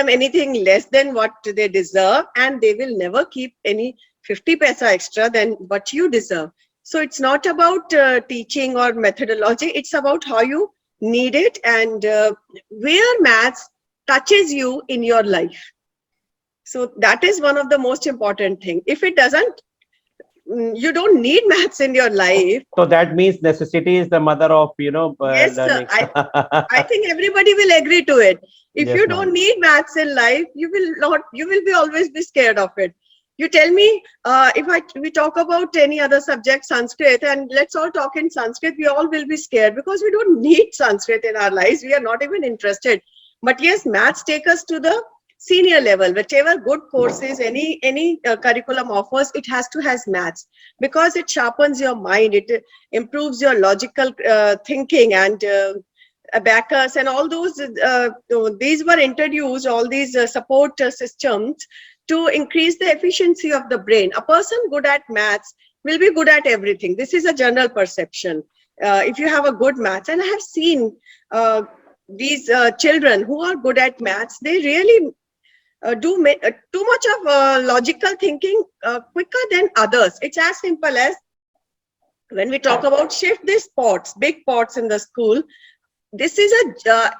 anything less than what they deserve, and they will never keep any 50 paisa extra than what you deserve. So it's not about teaching or methodology. It's about how you need it and where maths touches you in your life. So that is one of the most important thing. If it doesn't, you don't need maths in your life. So that means necessity is the mother of Yes, learning. I think everybody will agree to it. If Yes, you ma'am. don't need maths in life, you will be always be scared of it. You tell me, if we talk about any other subject, Sanskrit, and let's all talk in Sanskrit, we all will be scared because we don't need Sanskrit in our lives. We are not even interested. But yes, maths take us to the senior level. Whichever good courses, any curriculum offers, it has to has maths, because it sharpens your mind. It improves your logical thinking and abacus and all those. These were introduced, all these support systems, to increase the efficiency of the brain. A person good at maths will be good at everything. This is a general perception. If you have a good maths, and I have seen these children who are good at maths, they really do too much of logical thinking quicker than others. It's as simple as when we talk about shift these pots, big pots in the school. This is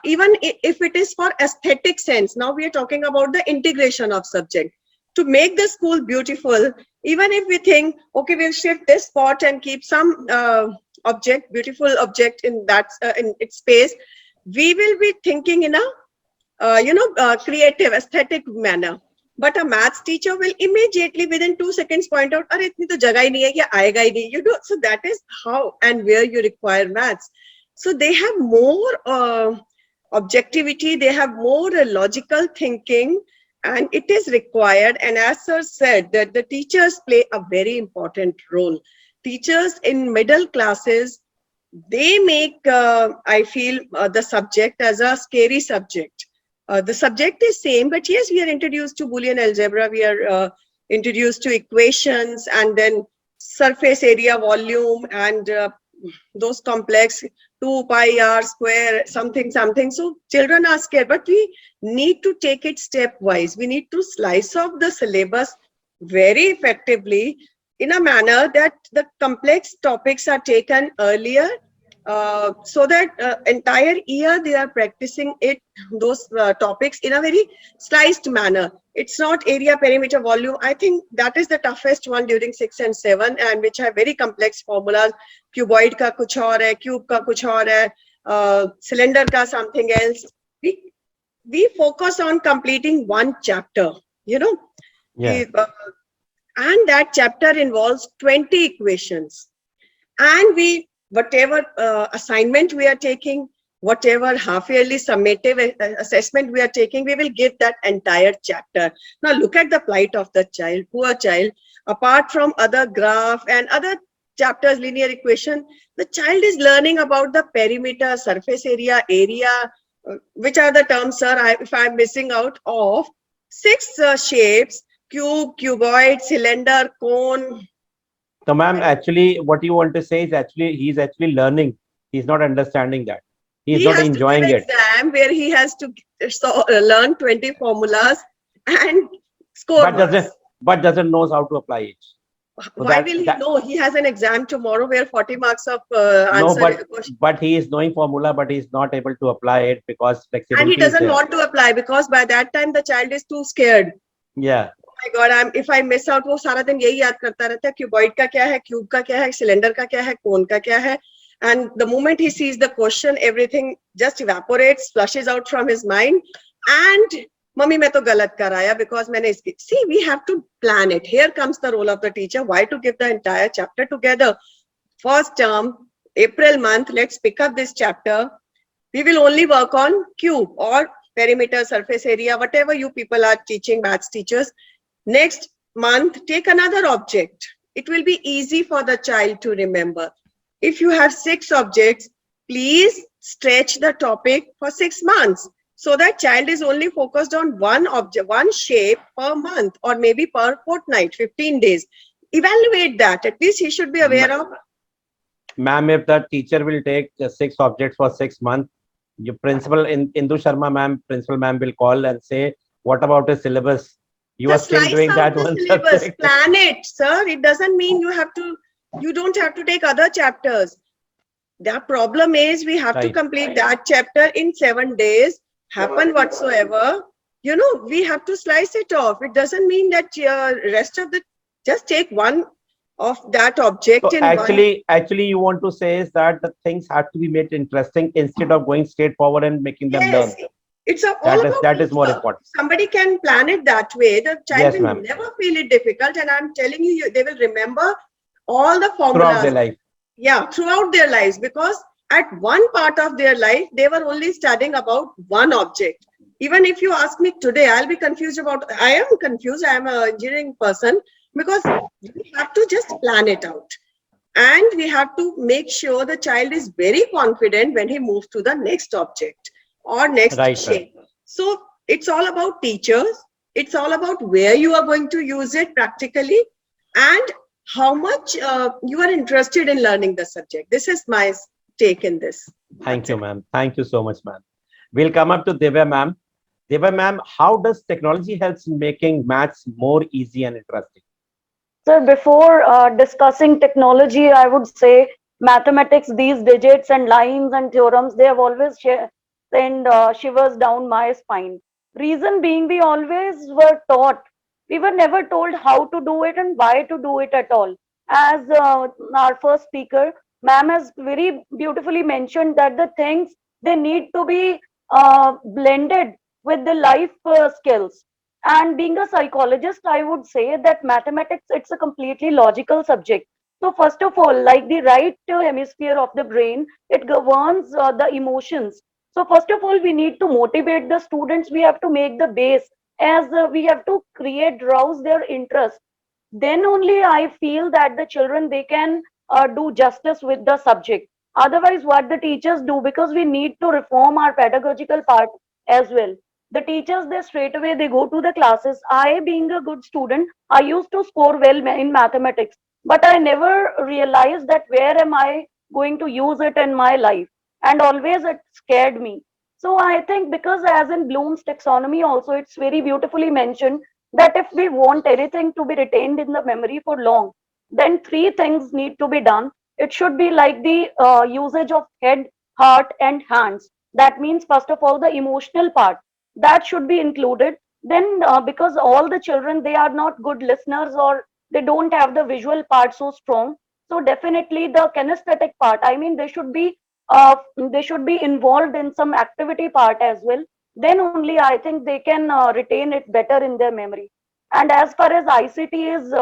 even if it is for aesthetic sense. Now we are talking about the integration of subject to make the school beautiful. Even if we think, okay, we'll shift this pot and keep some object, beautiful object in that in its space, we will be thinking in a creative, aesthetic manner. But a maths teacher will immediately within 2 seconds point out, "Arey, itni to jagah hi nahi hai, kya aayega hi nahi." So that is how and where you require maths. So they have more objectivity, they have more logical thinking, and it is required. And as sir said, that the teachers play a very important role. Teachers in middle classes, they make, I feel, the subject as a scary subject. The subject is same, but yes, we are introduced to Boolean algebra, we are introduced to equations, and then surface area, volume, and those complex 2 pi r square, something. So children are scared, but we need to take it stepwise. We need to slice off the syllabus very effectively in a manner that the complex topics are taken earlier, so that entire year they are practicing those topics in a very sliced manner. It's not area, perimeter, volume. I think that is the toughest one during 6 and 7, and which have very complex formulas. Cuboid ka kuch aur hai, cube ka kuch aur hai, cylinder ka something else. We focus on completing one chapter, Yeah. and that chapter involves 20 equations. And whatever assignment we are taking, whatever half-yearly summative assessment we are taking, we will give that entire chapter. Now look at the plight of the child, poor child. Apart from other graph and other chapters, linear equation, the child is learning about the perimeter, surface area, which are the terms, sir, if I'm missing out of 6 shapes: cube, cuboid, cylinder, cone. So, ma'am, actually, what you want to say is actually he's actually learning. He's not understanding that. He's He not has to give enjoying it. exam where he has to learn 20 formulas and score But marks. doesn't knows how to apply it. So Why will he know? He has an exam tomorrow where 40 marks of no, answer question. but he is knowing formula, but he's not able to apply it because And he flexibility is doesn't there. want to apply because by that time the child is too scared. Yeah. Oh my God, if I miss out, वो सारा दिन यही याद करता रहता है, cuboid का क्या है, cube का क्या है, cylinder का क्या है, cone का क्या है. And the moment he sees the question, everything just evaporates, flushes out from his mind. And mummy, मैं तो गलत कराया because मैंने इसकी. See, we have to plan it. Here comes the role of the teacher. Why to give the entire chapter together? First term, April month, let's pick up this chapter. We will only work on cube or perimeter, surface area, whatever you people are teaching, maths teachers. Next month, take another object. It will be easy for the child to remember. If you have 6 objects, please stretch the topic for 6 months so that child is only focused on one object, one shape per month, or maybe per fortnight, 15 days. Evaluate that. At least he should be aware of. Ma'am, if the teacher will take 6 objects for 6 months, your principal Indu Sharma ma'am, principal ma'am will call and say, what about a syllabus? You Just are still slice doing out that the one syllabus, subject. plan it, sir. It doesn't mean you don't have to take other chapters. The problem is we have to Right. complete that chapter in 7 days, happen whatsoever. We have to slice it off. It doesn't mean that rest of just take one of that object So in one. actually, you want to say is that the things have to be made interesting instead of going straight forward and making them learn. Yes, it's all about That is more teamwork. important. Somebody can plan it that way. The child Yes, will ma'am. never feel it difficult, and I'm telling you, they will remember all the Throughout formulas. their life. Yeah, throughout their lives, because at one part of their life, they were only studying about one object. Even if you ask me today, I'll be confused I am confused. I am an engineering person because we have to just plan it out. And we have to make sure the child is very confident when he moves to the next object or next Right, shape. So it's all about teachers. It's all about where you are going to use it practically and how much you are interested in learning the subject. This is my take in this. Thank you, ma'am. Thank you so much, ma'am. We'll come up to Divya, ma'am. Divya, ma'am, how does technology helps in making maths more easy and interesting? So before discussing technology, I would say mathematics, these digits and lines and theorems, they have always sent shivers down my spine. Reason being, we always were taught, we were never told how to do it and why to do it at all. As our first speaker, ma'am has very beautifully mentioned that the things They need to be blended with the life skills. And being a psychologist, I would say that mathematics, it's a completely logical subject. So first of all, like the right hemisphere of the brain, it governs the emotions. So first of all, we need to motivate the students. We have to make the base, as we have to create, rouse their interest. Then only I feel that the children, they can do justice with the subject. Otherwise, what the teachers do, because we need to reform our pedagogical part as well. The teachers, they straight away they go to the classes. I, being a good student, I used to score well in mathematics, but I never realized that where am I going to use it in my life, and always it scared me. So I think, because as in Bloom's taxonomy also, it's very beautifully mentioned that if we want anything to be retained in the memory for long, then three things need to be done. It should be like the usage of head, heart, and hands. That means, first of all, the emotional part that should be included. Then, because all the children, they are not good listeners, or they don't have the visual part so strong. So definitely the kinesthetic part. I mean, they should be involved in some activity part as well. Then only I think they can retain it better in their memory. And as far as ICT is,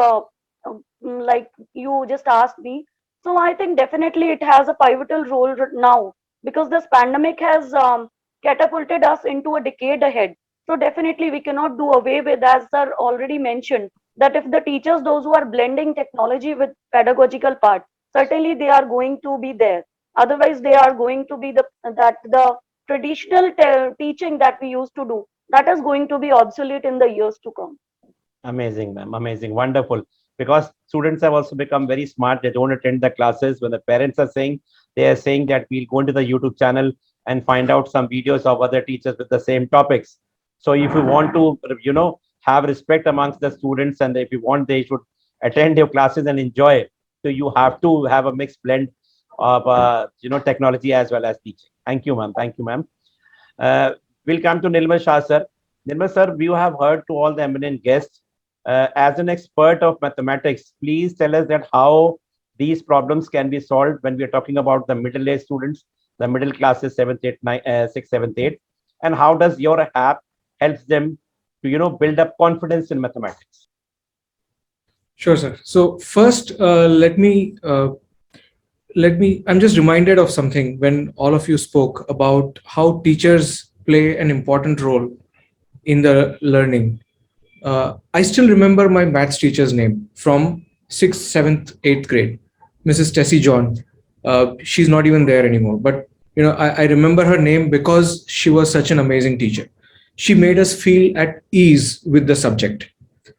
like you just asked me, so I think definitely it has a pivotal role now, because this pandemic has catapulted us into a decade ahead. So definitely we cannot do away with, as sir already mentioned, that if the teachers, those who are blending technology with pedagogical part, certainly they are going to be there. Otherwise, they are going to be the traditional teaching that we used to do, that is going to be obsolete in the years to come. Amazing, ma'am. Amazing. Wonderful. Because students have also become very smart. They don't attend the classes. When the parents are saying, they are saying that we'll go into the YouTube channel and find out some videos of other teachers with the same topics. So if you want to, have respect amongst the students, and if you want, they should attend your classes and enjoy. So you have to have a mixed blend of, technology as well as teaching. Thank you, ma'am. Thank you, ma'am. We'll come to Nilmal Shah, sir. Nilmal, sir, you have heard to all the eminent guests. As an expert of mathematics, please tell us that how these problems can be solved when we are talking about the middle-aged students, the middle classes, 7th, 8th, 9, 6th, 7th, 8th, and how does your app helps them to build up confidence in mathematics? Sure, sir. So first, I'm just reminded of something when all of you spoke about how teachers play an important role in the learning. I still remember my maths teacher's name from 6th, 7th, 8th grade, Mrs. Tessie John. She's not even there anymore, but I remember her name because she was such an amazing teacher. She made us feel at ease with the subject.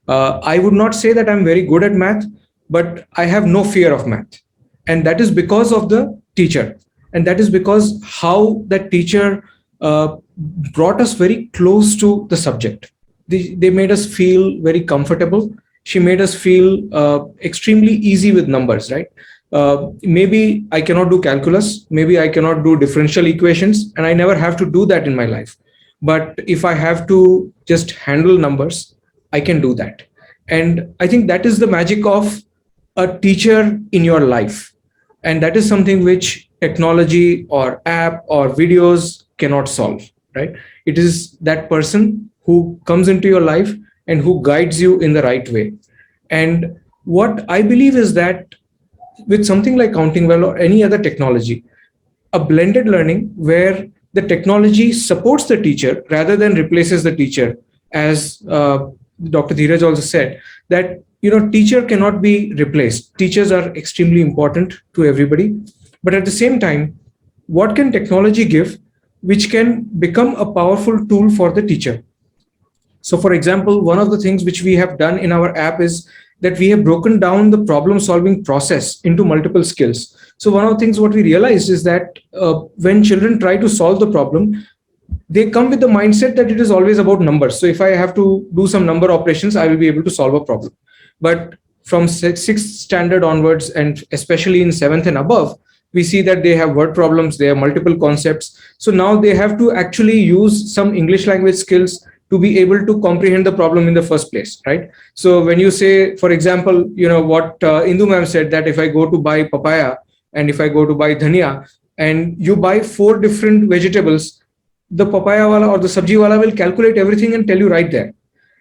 I would not say that I'm very good at math, but I have no fear of math. And that is because of the teacher. And that is because how that teacher brought us very close to the subject. They made us feel very comfortable. She made us feel extremely easy with numbers, right? Maybe I cannot do calculus, maybe I cannot do differential equations, and I never have to do that in my life. But if I have to just handle numbers, I can do that. And I think that is the magic of a teacher in your life. And that is something which technology or app or videos cannot solve, right? It is that person who comes into your life and who guides you in the right way. And what I believe is that with something like Counting Well or any other technology, a blended learning where the technology supports the teacher rather than replaces the teacher, as Dr. Dheeraj also said, that teacher cannot be replaced. Teachers are extremely important to everybody. But at the same time, what can technology give which can become a powerful tool for the teacher? So for example, one of the things which we have done in our app is that we have broken down the problem solving process into multiple skills. So one of the things what we realized is that when children try to solve the problem, they come with the mindset that it is always about numbers. So if I have to do some number operations, I will be able to solve a problem. But from 6th standard onwards, and especially in 7th and above, we see that they have word problems, they have multiple concepts. So now they have to actually use some English language skills to be able to comprehend the problem in the first place, right? So when you say, for example, what Indu ma'am said, that if I go to buy papaya and if I go to buy dhania, and you buy 4 different vegetables, the papaya wala or the sabji wala will calculate everything and tell you right there.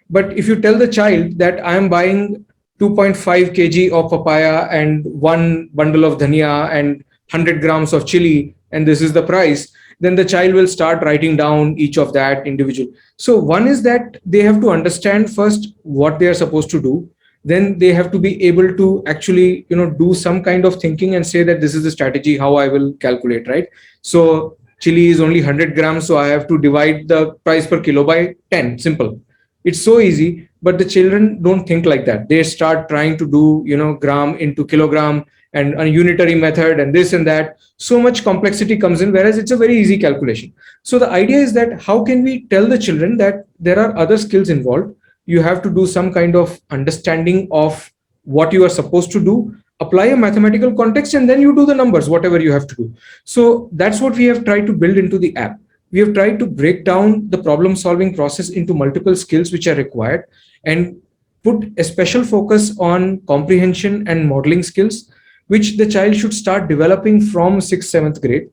But if you tell the child that I am buying 2.5 kg of papaya and one bundle of dhania and 100 grams of chili, and this is the price, then the child will start writing down each of that individual. So one is that they have to understand first what they are supposed to do. Then they have to be able to actually, do some kind of thinking and say that this is the strategy how I will calculate, right? So chili is only 100 grams, so I have to divide the price per kilo by 10. Simple. It's so easy, but the children don't think like that. They start trying to do, gram into kilogram and a unitary method and this and that. So much complexity comes in, whereas it's a very easy calculation. So the idea is that how can we tell the children that there are other skills involved? You have to do some kind of understanding of what you are supposed to do, apply a mathematical context, and then you do the numbers, whatever you have to do. So that's what we have tried to build into the app. We have tried to break down the problem solving process into multiple skills which are required and put a special focus on comprehension and modeling skills, which the child should start developing from 6th, 7th grade.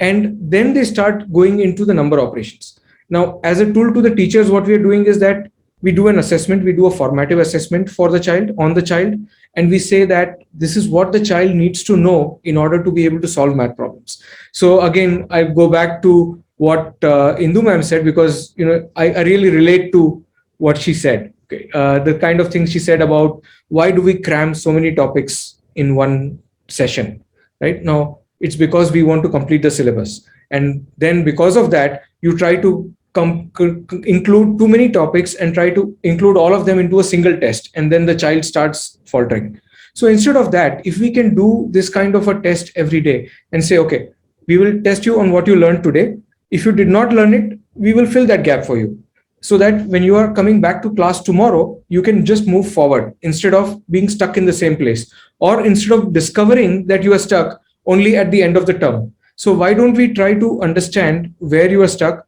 And then they start going into the number operations. Now, as a tool to the teachers, what we are doing is that we do an assessment, we do a formative assessment for the child, on the child, and we say that this is what the child needs to know in order to be able to solve math problems. So again, I go back to what Indu ma'am said, because I really relate to what she said. Okay. The kind of things she said about why do we cram so many topics in one session, right? Now, it's because we want to complete the syllabus. And then because of that, you try to include too many topics and try to include all of them into a single test. And then the child starts faltering. So instead of that, if we can do this kind of a test every day and say, okay, we will test you on what you learned today. If you did not learn it, we will fill that gap for you, so that when you are coming back to class tomorrow, you can just move forward instead of being stuck in the same place, or instead of discovering that you are stuck only at the end of the term. So why don't we try to understand where you are stuck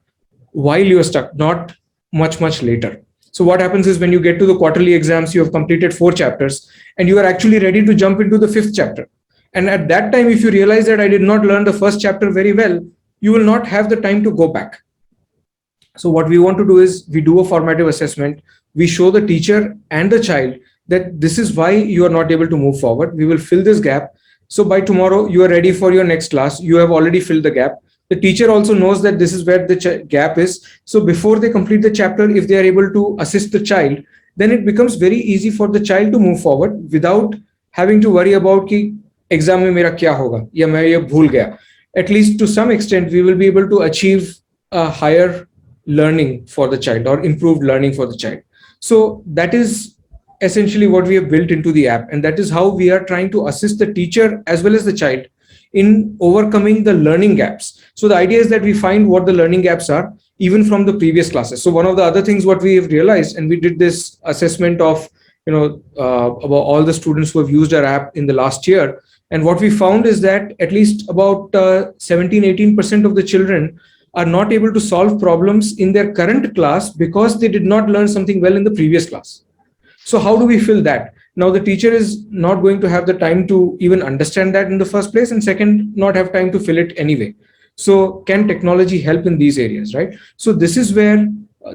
while you are stuck, not much later. So what happens is when you get to the quarterly exams, you have completed 4 chapters and you are actually ready to jump into the 5th chapter. And at that time, if you realize that I did not learn the first chapter very well, you will not have the time to go back. So what we want to do is we do a formative assessment. We show the teacher and the child that this is why you are not able to move forward. We will fill this gap. So by tomorrow, you are ready for your next class. You have already filled the gap. The teacher also knows that this is where the gap is. So before they complete the chapter, if they are able to assist the child, then it becomes very easy for the child to move forward without having to worry about ki exam mein mera kya hoga ya main ye bhul gaya. At least to some extent, we will be able to achieve a higher learning for the child or improved learning for the child. So that is essentially what we have built into the app. And that is how we are trying to assist the teacher as well as the child in overcoming the learning gaps. So the idea is that we find what the learning gaps are, even from the previous classes. So one of the other things what we have realized, and we did this assessment of, about all the students who have used our app in the last year. And what we found is that at least about 17-18% of the children are not able to solve problems in their current class because they did not learn something well in the previous class. So how do we fill that? Now the teacher is not going to have the time to even understand that in the first place, and second, not have time to fill it anyway. So can technology help in these areas, right? So this is where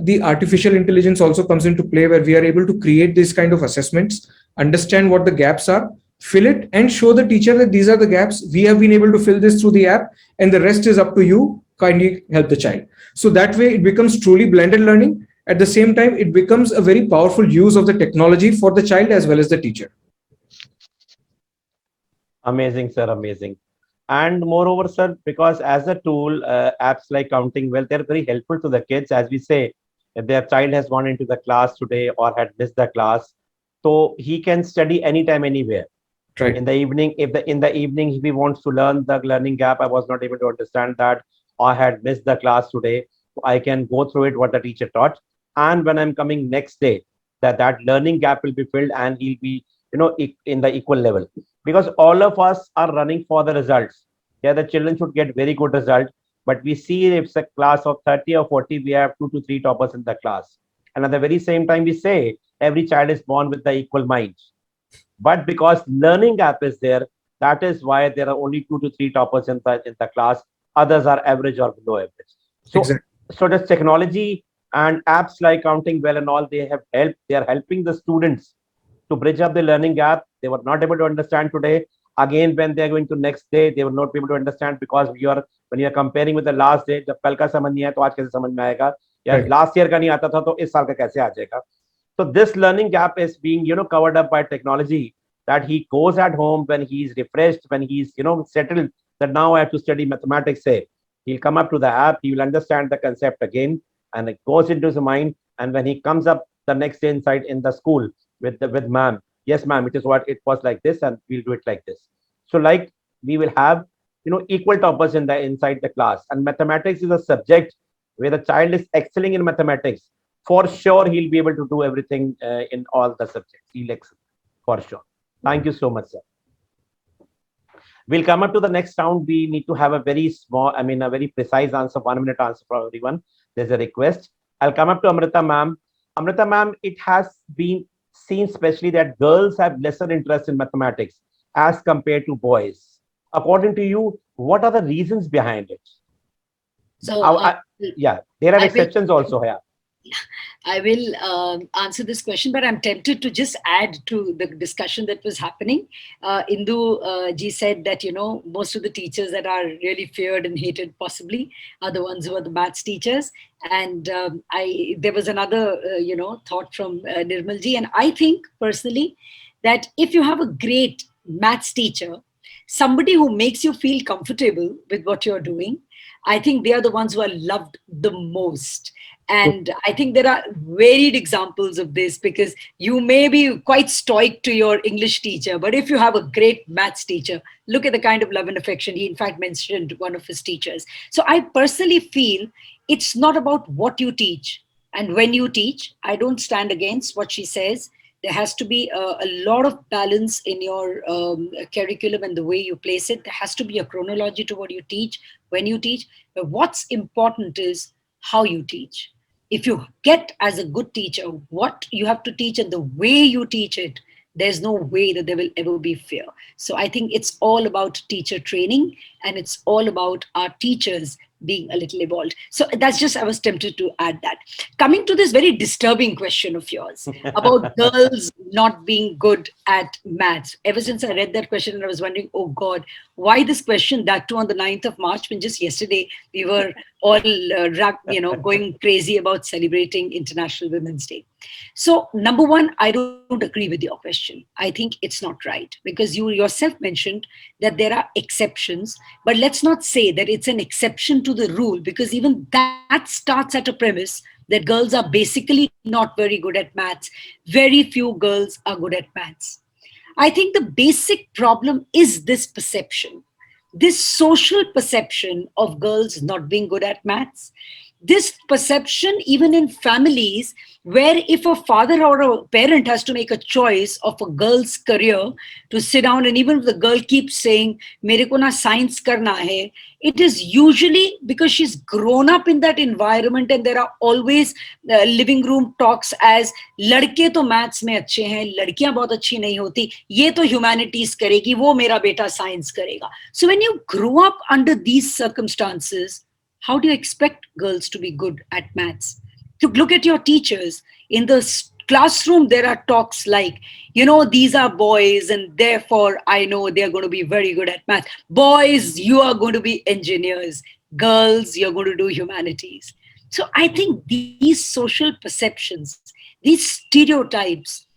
the artificial intelligence also comes into play, where we are able to create this kind of assessments, understand what the gaps are, fill it, and show the teacher that these are the gaps. We have been able to fill this through the app, and the rest is up to you. Kindly help the child. So that way it becomes truly blended learning. At the same time, it becomes a very powerful use of the technology for the child as well as the teacher. Amazing, sir. Amazing. And moreover, sir, because as a tool, apps like Counting Well, they're very helpful to the kids. As we say, if their child has gone into the class today or had missed the class, so he can study anytime, anywhere. Right. In the evening, if he wants to learn the learning gap, I was not able to understand that, I had missed the class today, I can go through it, what the teacher taught. And when I'm coming next day, that learning gap will be filled and he'll be, in the equal level. Because all of us are running for the results. Yeah, the children should get very good result. But we see if it's a class of 30 or 40, we have 2 to 3 toppers in the class. And at the very same time, we say every child is born with the equal mind. But because learning gap is there, That is why there are only 2 to 3 toppers in the class. Others are average or below average. So, Exactly. so does technology and apps like Counting Well and all, they have helped. They are helping the students to bridge up the learning gap. They were not able to understand today. Again, when they are going to next day, they will not be able to understand, because when you are comparing with the last day, जब कल का समझ नहीं आया तो आज कैसे समझ में आएगा, या Right. लास्ट ईयर का नहीं आता था तो इस साल का कैसे आ जाएगा. So this learning gap is being, covered up by technology, that he goes at home when he's refreshed, when he's, settled, that now I have to study mathematics, say, he'll come up to the app, he will understand the concept again, and it goes into his mind. And when he comes up the next day inside in the school with ma'am, yes, ma'am, it is what it was like this, and we'll do it like this. So like we will have, equal toppers inside the class. And mathematics is a subject where the child is excelling in mathematics. For sure, he'll be able to do everything in all the subjects. He'll excel, for sure. Thank you so much, sir. We'll come up to the next round. We need to have a very a very precise answer, 1 minute answer for everyone. There's a request. I'll come up to Amrita ma'am. Amrita ma'am, it has been seen especially that girls have lesser interest in mathematics as compared to boys. According to you, what are the reasons behind it? So Yeah, there are I will exceptions also here. I will answer this question, but I'm tempted to just add to the discussion that was happening. Indu ji said that, most of the teachers that are really feared and hated possibly are the ones who are the maths teachers. And there was another, thought from Nirmal ji. And I think personally that if you have a great maths teacher, somebody who makes you feel comfortable with what you're doing, I think they are the ones who are loved the most. And I think there are varied examples of this, because you may be quite stoic to your English teacher, but if you have a great maths teacher, look at the kind of love and affection. He, in fact, mentioned one of his teachers. So I personally feel it's not about what you teach. And when you teach, I don't stand against what she says. There has to be a lot of balance in your curriculum and the way you place it. There has to be a chronology to what you teach, when you teach. But what's important is how you teach. If you get as a good teacher what you have to teach and the way you teach it, there's no way that there will ever be fear. So I think it's all about teacher training, and it's all about our teachers being a little evolved. So that's just, I was tempted to add that. Coming to this very disturbing question of yours about girls not being good at maths. Ever since I read that question, I was wondering, oh God, why this question, that too on the 9th of March, when just yesterday we were all going crazy about celebrating International Women's Day. So number one, I don't agree with your question. I think it's not right, because you yourself mentioned that there are exceptions, but let's not say that it's an exception to the rule, because even that starts at a premise that girls are basically not very good at maths. Very few girls are good at maths. I think the basic problem is this perception, this social perception of girls not being good at maths. This perception, even in families, where if a father or a parent has to make a choice of a girl's career, to sit down, and even if the girl keeps saying, "Mere ko na science karna hai," it is usually because she's grown up in that environment, and there are always living room talks as, "Ladke to maths mein अच्छे हैं, लड़कियां बहुत अच्छी नहीं होती, ये तो humanities करेगी, वो मेरा बेटा science करेगा." So when you grow up under these circumstances, how do you expect girls to be good at maths? To look at your teachers in the classroom, there are talks like, these are boys, and therefore I know they're going to be very good at math. Boys, you are going to be engineers. Girls, you're going to do humanities. So I think these social perceptions, these stereotypes,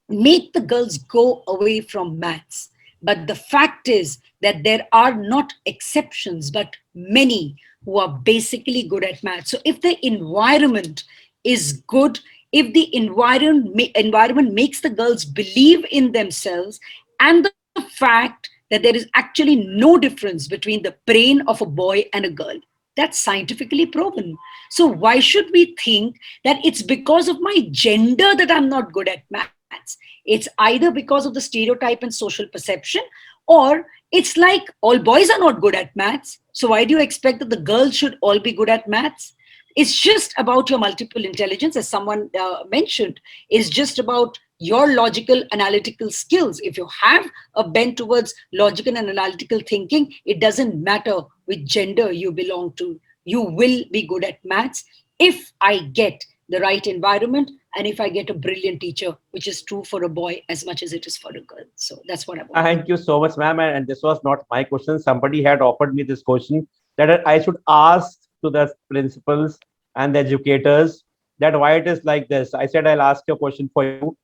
make the girls go away from maths. But the fact is that there are not exceptions, but many who are basically good at maths. So if the environment is good, if the environment makes the girls believe in themselves, and the fact that there is actually no difference between the brain of a boy and a girl, that's scientifically proven. So why should we think that it's because of my gender that I'm not good at maths? It's either because of the stereotype and social perception, or it's like all boys are not good at maths. So why do you expect that the girls should all be good at maths? It's just about your multiple intelligence, as someone mentioned. It's just about your logical analytical skills. If you have a bent towards logical and analytical thinking, it doesn't matter which gender you belong to, you will be good at maths if I get the right environment and if I get a brilliant teacher, which is true for a boy as much as it is for a girl. So that's what I want. Thank you so much, ma'am. And this was not my question. Somebody had offered me this question that I should ask to the principals and the educators that why it is like this. I said I'll ask a question for you,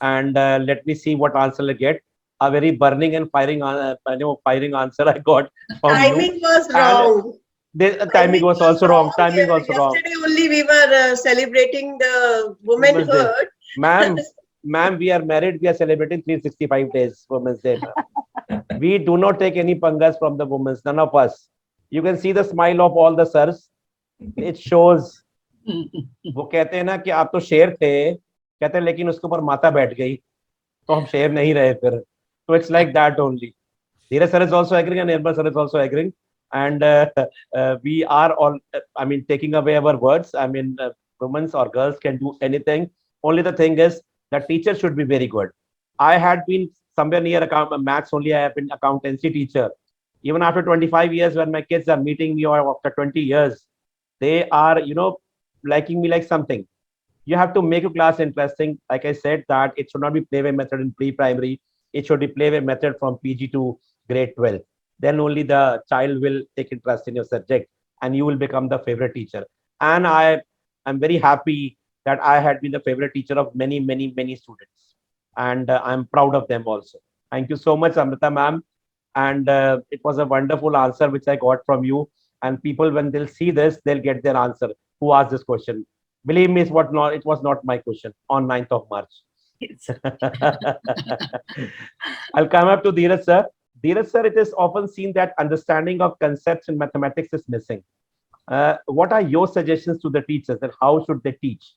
and let me see what answer I get. A very burning and firing answer I got from you, Timing was and wrong. the timing Timing was was also wrong. wrong. Timing also wrong. Yesterday only we were celebrating the Women's Day, womanhood. ma'am. Ma'am, we are married. We are celebrating 365 days Women's Day, ma'am. We do not take any pangas from the women, none of us. You can see the smile of all the sirs. It shows. वो कहते हैं ना कि आप तो शेर थे, कहते हैं लेकिन उसके ऊपर माता बैठ गई, तो हम शेर नहीं रहे फिर. So it's like that only. Dheeraj sir is also agreeing and Nirmal sir is also agreeing. And we are all, I mean, taking away our words. I mean, women or girls can do anything. Only the thing is, the teacher should be very good. I had been somewhere near maths only. I have been accountancy teacher. Even after 25 years, when my kids are meeting me, or after 20 years, they are, liking me like something. You have to make a class interesting. Like I said, that it should not be playway method in pre-primary. It should be playway method from PG to grade 12. Then only the child will take interest in your subject and you will become the favorite teacher. And I am very happy that I had been the favorite teacher of many, many, many students. And I'm proud of them also. Thank you so much, Amrita ma'am. And it was a wonderful answer which I got from you. And people, when they'll see this, they'll get their answer. Who asked this question? Believe me, it was not my question on 9th of March. I'll come up to Dheeraj sir. Dheeraj sir, it is often seen that understanding of concepts in mathematics is missing. What are your suggestions to the teachers and how should they teach?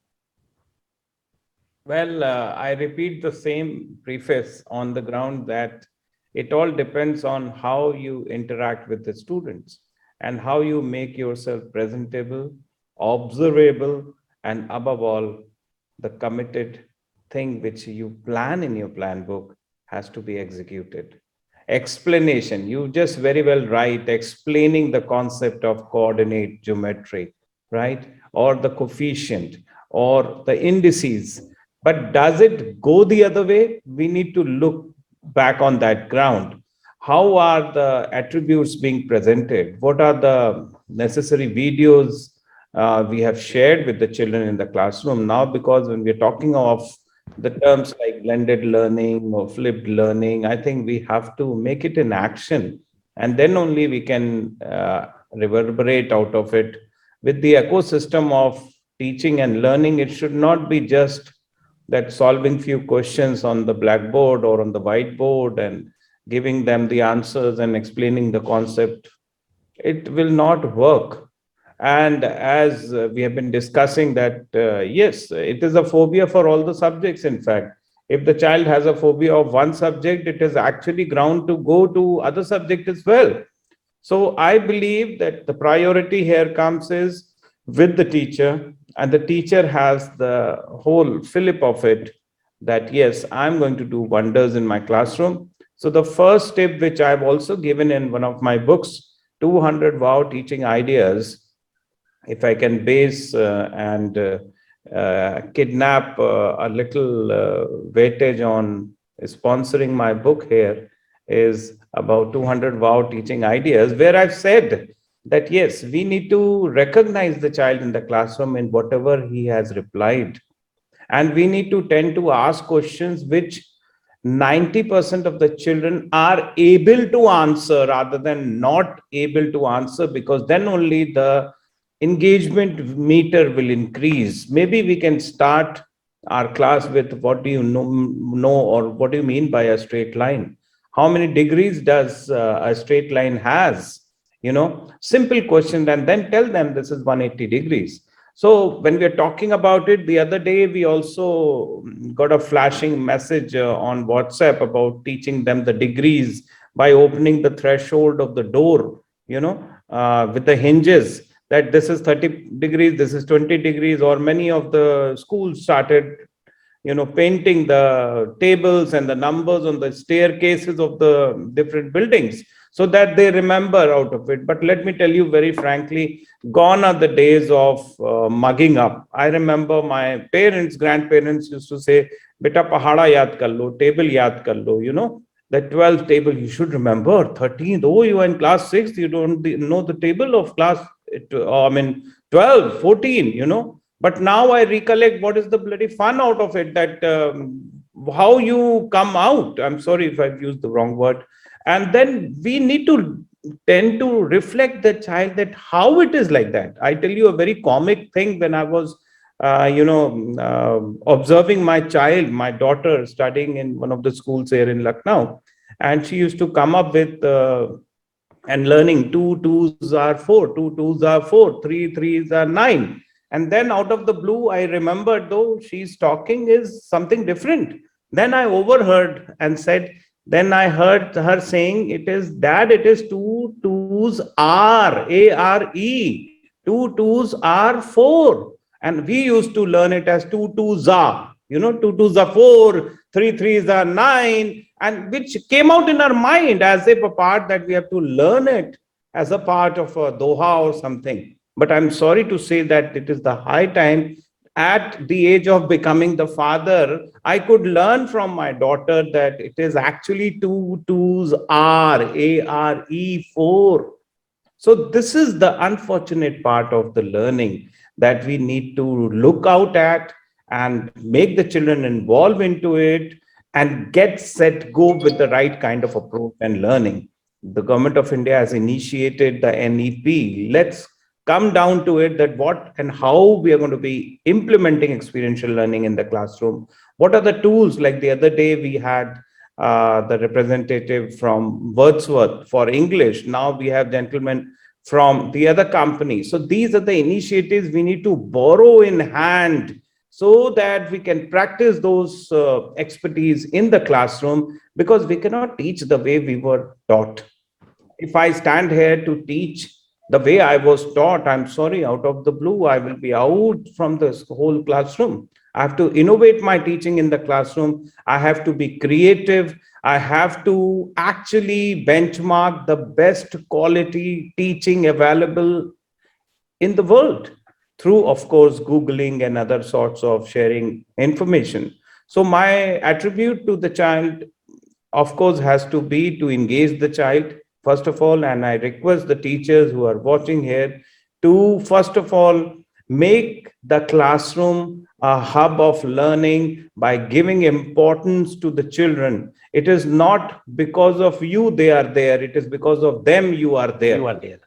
Well, I repeat the same preface on the ground that it all depends on how you interact with the students and how you make yourself presentable, observable, and above all, the committed thing which you plan in your plan book has to be executed. Explanation, you just very well write explaining the concept of coordinate geometry, right? Or the coefficient or the indices. But does it go the other way? We need to look back on that ground. How are the attributes being presented? What are the necessary videos we have shared with the children in the classroom now? Because when we're talking of the terms like blended learning or flipped learning, I think we have to make it in action, and then only we can reverberate out of it with the ecosystem of teaching and learning. It should not be just that solving few questions on the blackboard or on the whiteboard and giving them the answers and explaining the concept. It will not work. And as we have been discussing that, yes, it is a phobia for all the subjects. In fact, if the child has a phobia of one subject, it is actually ground to go to other subject as well. So I believe that the priority here comes is with the teacher, and the teacher has the whole fillip of it that, yes, I'm going to do wonders in my classroom. So the first tip, which I've also given in one of my books, 200 wow teaching ideas, if I can base and kidnap a little weightage on sponsoring my book here, is about 200 wow teaching ideas, where I've said that, yes, we need to recognize the child in the classroom in whatever he has replied. And we need to tend to ask questions which 90% of the children are able to answer rather than not able to answer, because then only the engagement meter will increase. Maybe we can start our class with what do you know or what do you mean by a straight line? How many degrees does a straight line has? Simple question, and then tell them this is 180 degrees. So when we are talking about it, the other day, we also got a flashing message on WhatsApp about teaching them the degrees by opening the threshold of the door, with the hinges, that this is 30 degrees, this is 20 degrees, or many of the schools started, painting the tables and the numbers on the staircases of the different buildings so that they remember out of it. But let me tell you very frankly, gone are the days of mugging up. I remember my parents, grandparents used to say, Beta pahada yaad kar lo, table yaad kar lo, the 12th table you should remember, 13th, oh, you are in class 6th, you don't know the table of class, 12, 14, but now I recollect what is the bloody fun out of it, that how you come out. I'm sorry if I've used the wrong word. And then we need to tend to reflect the child that how it is like that. I tell you a very comic thing when I was, observing my child, my daughter, studying in one of the schools here in Lucknow. And she used to come up with and learning two twos are four, two twos are four, three threes are nine. And then out of the blue, I remembered though she's talking is something different. Then I overheard and said, then I heard her saying, it is dad, it is two twos are, A-R-E, two twos are four. And we used to learn it as two twos are, two twos are four, three threes are nine, and which came out in our mind as if a part that we have to learn it as a part of a doha or something. But I'm sorry to say that it is the high time, at the age of becoming the father, I could learn from my daughter that it is actually two twos are, A-R-E, four. So this is the unfortunate part of the learning that we need to look out at and make the children involve into it and get set go with the right kind of approach and learning. The government of India has initiated the NEP. Let's come down to it, that what and how we are going to be implementing experiential learning in the classroom. What are the tools? Like the other day we had the representative from Wordsworth for English. Now we have gentlemen from the other company. So these are the initiatives we need to borrow in hand so that we can practice those expertise in the classroom, because we cannot teach the way we were taught. If I stand here to teach the way I was taught, I'm sorry, out of the blue, I will be out from this whole classroom. I have to innovate my teaching in the classroom. I have to be creative. I have to actually benchmark the best quality teaching available in the world through, of course, Googling and other sorts of sharing information. So my attribute to the child, of course, has to be to engage the child, first of all. And I request the teachers who are watching here to, first of all, make the classroom a hub of learning by giving importance to the children. It is not because of you they are there, it is because of them you are there. You are there.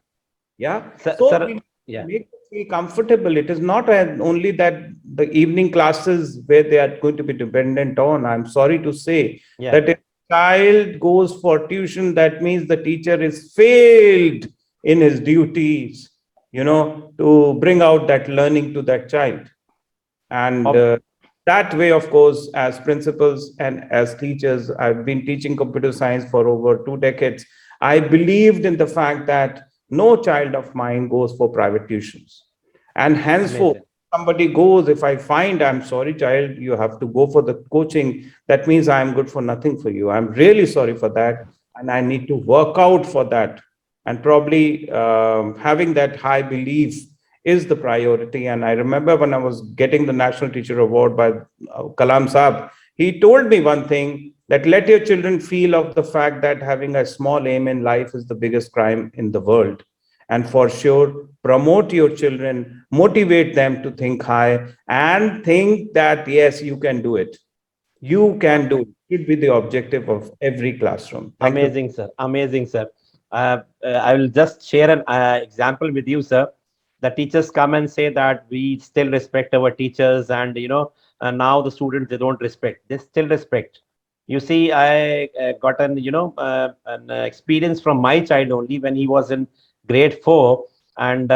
Yeah. Sir, So sir, we yeah. make them feel comfortable. It is not only that the evening classes where they are going to be dependent on. I'm sorry to say Yeah. that if a child goes for tuition, that means the teacher is failed in his duties, to bring out that learning to that child. And that way, of course, as principals and as teachers, I've been teaching computer science for over 2 decades. I believed in the fact that no child of mine goes for private tuitions. And henceforth, Amazing. somebody goes, if I find, I'm sorry, child, you have to go for the coaching, that means I'm good for nothing for you. I'm really sorry for that. And I need to work out for that. And probably having that high belief is the priority. And I remember when I was getting the National Teacher Award by Kalam Saab, he told me one thing, that let your children feel of the fact that having a small aim in life is the biggest crime in the world. And for sure, promote your children, motivate them to think high and think that, yes, you can do it. You can do it. It should be the objective of every classroom. Thank you. Amazing, sir. Amazing, sir. I will just share an example with you, sir. The teachers come and say that we still respect our teachers, and now the students, they don't respect. They still respect. You see, I got an experience from my child only when he was in grade 4, and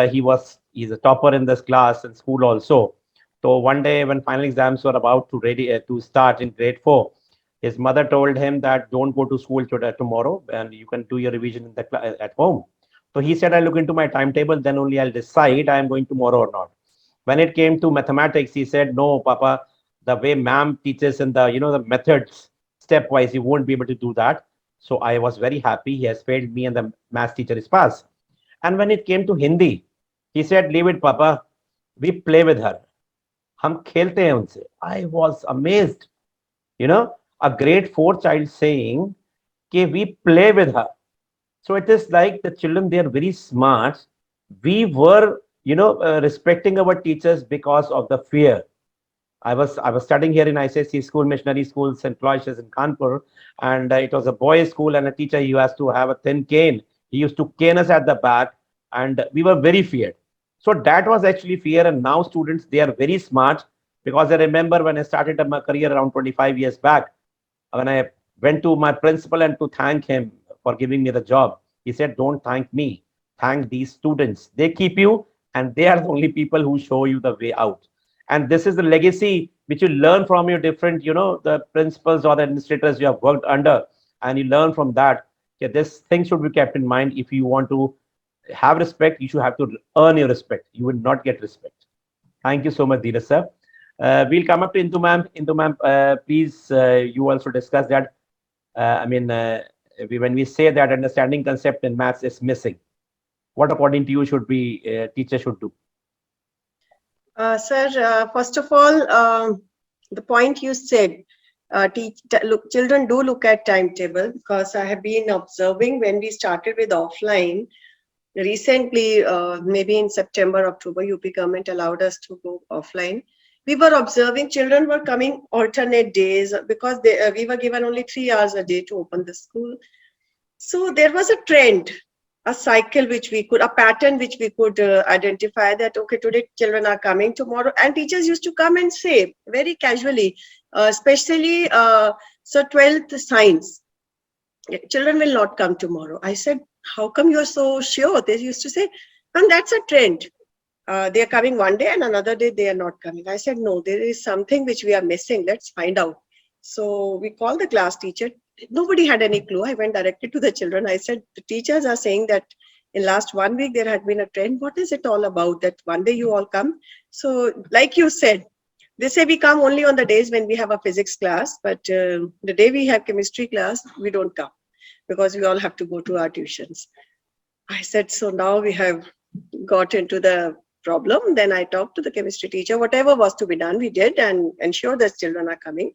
he's a topper in this class in school also. So one day when final exams were about to start in grade 4, his mother told him that don't go to school tomorrow, and you can do your revision in at home. So he said, I'll look into my timetable, then only I'll decide I'm going tomorrow or not. When it came to mathematics, he said, no, Papa, the way ma'am teaches in the, the methods stepwise, you won't be able to do that. So I was very happy. He has failed me and the math teacher is passed. And when it came to Hindi, he said, leave it, Papa. We play with her. हम खेलते हैं उनसे. I was amazed. A grade 4 child saying, "Okay, we play with her." So it is like the children, they are very smart. We were, respecting our teachers because of the fear. I was studying here in ICSC school, missionary school, St. Aloysius in Kanpur, and it was a boys' school, and a teacher, he has to have a thin cane. He used to cane us at the back, and we were very feared. So that was actually fear, and now students, they are very smart, because I remember when I started my career around 25 years back, when I went to my principal and to thank him for giving me the job, he said, "Don't thank me, thank these students. They keep you, and they are the only people who show you the way out." And this is the legacy which you learn from your different, the principals or the administrators you have worked under, and you learn from that. Okay, this thing should be kept in mind. If you want to have respect, you should have to earn your respect. You will not get respect. Thank you so much, Dheeraj sir. We'll come up to Indu ma'am. Indu ma'am, please, you also discuss that. When we say that understanding concept in maths is missing, what according to you should be teacher should do? Sir, first of all, the point you said, children do look at timetable, because I have been observing when we started with offline. Recently, maybe in September, October, UP government allowed us to go offline. We were observing children were coming alternate days, because we were given only 3 hours a day to open the school. So there was a trend, a cycle a pattern which we could identify, that, okay, today children are coming, tomorrow. And teachers used to come and say very casually, especially, so 12th science, children will not come tomorrow. I said, how come you're so sure? They used to say, and that's a trend. They are coming one day and another day they are not coming. I said, no, there is something which we are missing. Let's find out. So we called the class teacher. Nobody had any clue. I went directly to the children. I said, the teachers are saying that in last 1 week there had been a trend. What is it all about that one day you all come? So like you said, they say we come only on the days when we have a physics class, but the day we have chemistry class, we don't come, because we all have to go to our tuitions. I said, so now we have got into the problem. Then I talked to the chemistry teacher. Whatever was to be done, we did, and ensure that children are coming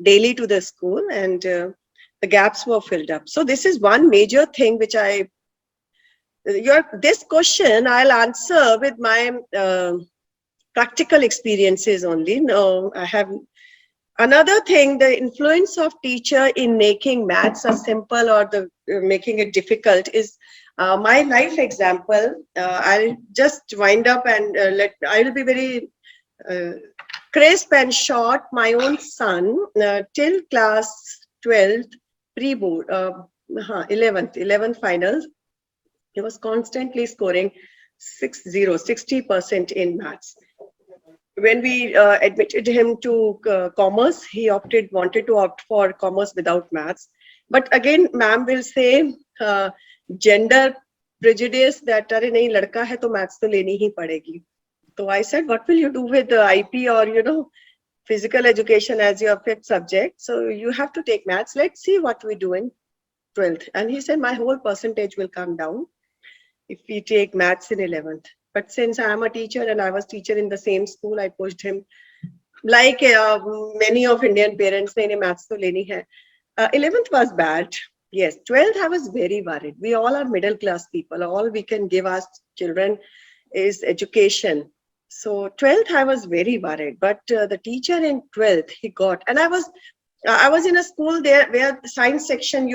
daily to the school, and the gaps were filled up. So this is one major thing which this question I'll answer with my practical experiences only. No, I have another thing, the influence of teacher in making maths a simple or making it difficult is my life example. I'll just wind up and I'll be very crisp and short. My own son, till class 12th, pre-board, 11th finals, he was constantly scoring 60% in maths. When we admitted him to commerce, he wanted to opt for commerce without maths. But again, ma'am will say gender prejudice that अरे नहीं लड़का है तो maths तो लेनी ही पड़ेगी. So I said, what will you do with IP or physical education as your fifth subject? So you have to take maths. Let's see what we do in 12th. And he said, my whole percentage will come down if we take maths in 11th. But since I am a teacher and I was teacher in the same school, I pushed him. Like many of Indian parents, maths to leni hai. 11th was bad. Yes, 12th I was very worried. We all are middle class people. All we can give our children is education. So 12th I was very worried. But the teacher in 12th, he got, and I was in a school there where the science section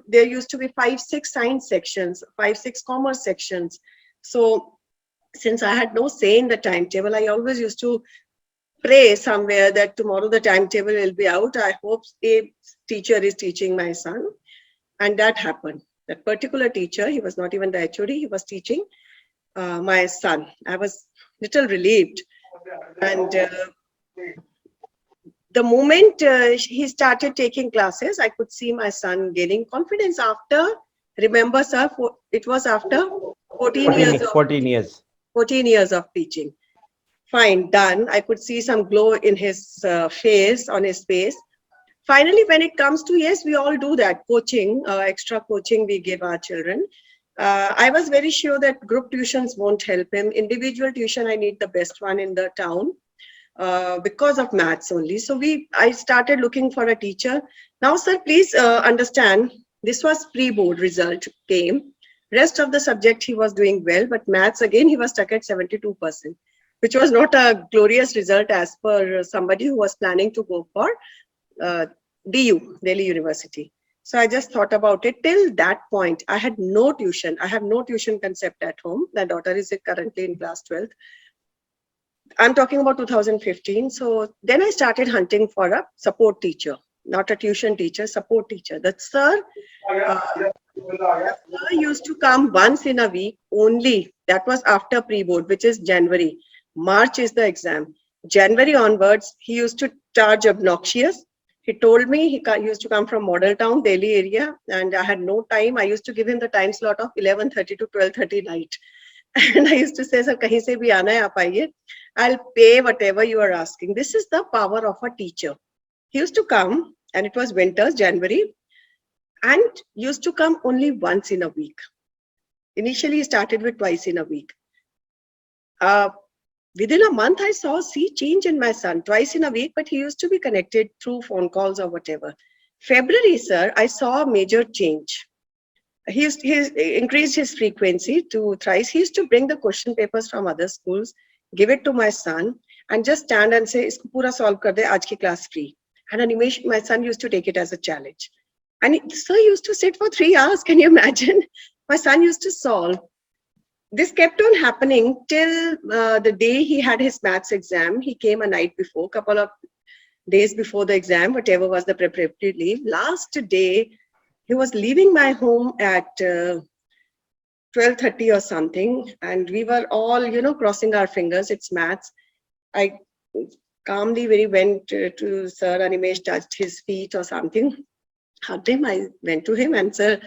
there used to be 5-6 science sections, 5-6 commerce sections. So since I had no say in the timetable, I always used to pray somewhere that tomorrow the timetable will be out. I hope a teacher is teaching my son. And that happened. That particular teacher, he was not even the HOD, he was teaching my son. I was little relieved. And the moment he started taking classes, I could see my son gaining confidence after, remember sir, it was after 14 years. 14 years. 14 years of teaching. Fine, done. I could see some glow in his face, on his face. Finally, when it comes to, yes, we all do that, coaching, extra coaching we give our children. I was very sure that group tuitions won't help him. Individual tuition, I need the best one in the town because of maths only. So I started looking for a teacher. Now, sir, please understand, this was pre-board result came. Rest of the subject he was doing well, but maths again he was stuck at 72%, which was not a glorious result as per somebody who was planning to go for uh, DU, Delhi University. So I just thought about it. Till that point, I had no tuition. I have no tuition concept at home. My daughter is currently in class 12th. I'm talking about 2015. So then I started hunting for a support teacher, not a tuition teacher, support teacher. The sir used to come once in a week only. That was after pre-board, which is January. March is the exam. January onwards, he used to charge obnoxious. He told me he used to come from Model Town, Delhi area, and I had no time. I used to give him the time slot of 11:30 to 12:30 night. And I used to say, sir, kahin se bhi aana hai, aap aiye. I'll pay whatever you are asking. This is the power of a teacher. He used to come, and it was winters, January, and used to come only once in a week. Initially, he started with twice in a week. Within a month, I saw a sea change in my son, twice in a week, but he used to be connected through phone calls or whatever. February, sir, I saw a major change. He increased his frequency to thrice. He used to bring the question papers from other schools, give it to my son, and just stand and say, "Isko pura solve kar de, aaj ki class free." And animation, my son used to take it as a challenge. And sir used to sit for 3 hours. Can you imagine? My son used to solve. This kept on happening till the day he had his maths exam. He came a night before, couple of days before the exam, whatever was the preparatory leave. Last day, he was leaving my home at 12:30 or something, and we were all, crossing our fingers. It's maths. I calmly went to Sir Animesh, touched his feet or something, hugged him. I went to him and said,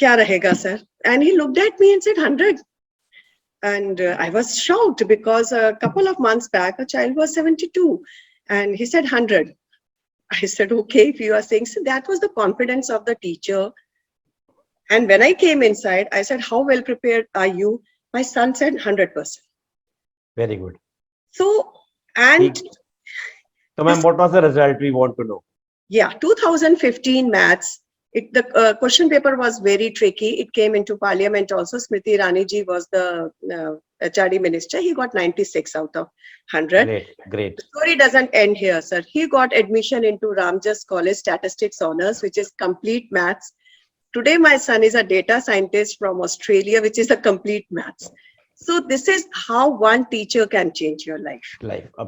"Kya rahega, sir?" And he looked at me and said, "100." And I was shocked because a couple of months back, a child was 72 and he said 100. I said, okay, if you are saying so, that was the confidence of the teacher. And when I came inside, I said, how well prepared are you? My son said 100%. Very good. So, and so ma'am, what was the result we want to know? Yeah, 2015 maths. The question paper was very tricky. It came into parliament also. Smriti Irani ji was the HRD minister. He got 96 out of 100. Great. The story doesn't end here, sir. He got admission into Ramjas College Statistics Honours, which is complete maths. Today, my son is a data scientist from Australia, which is a complete maths. So this is how one teacher can change your life.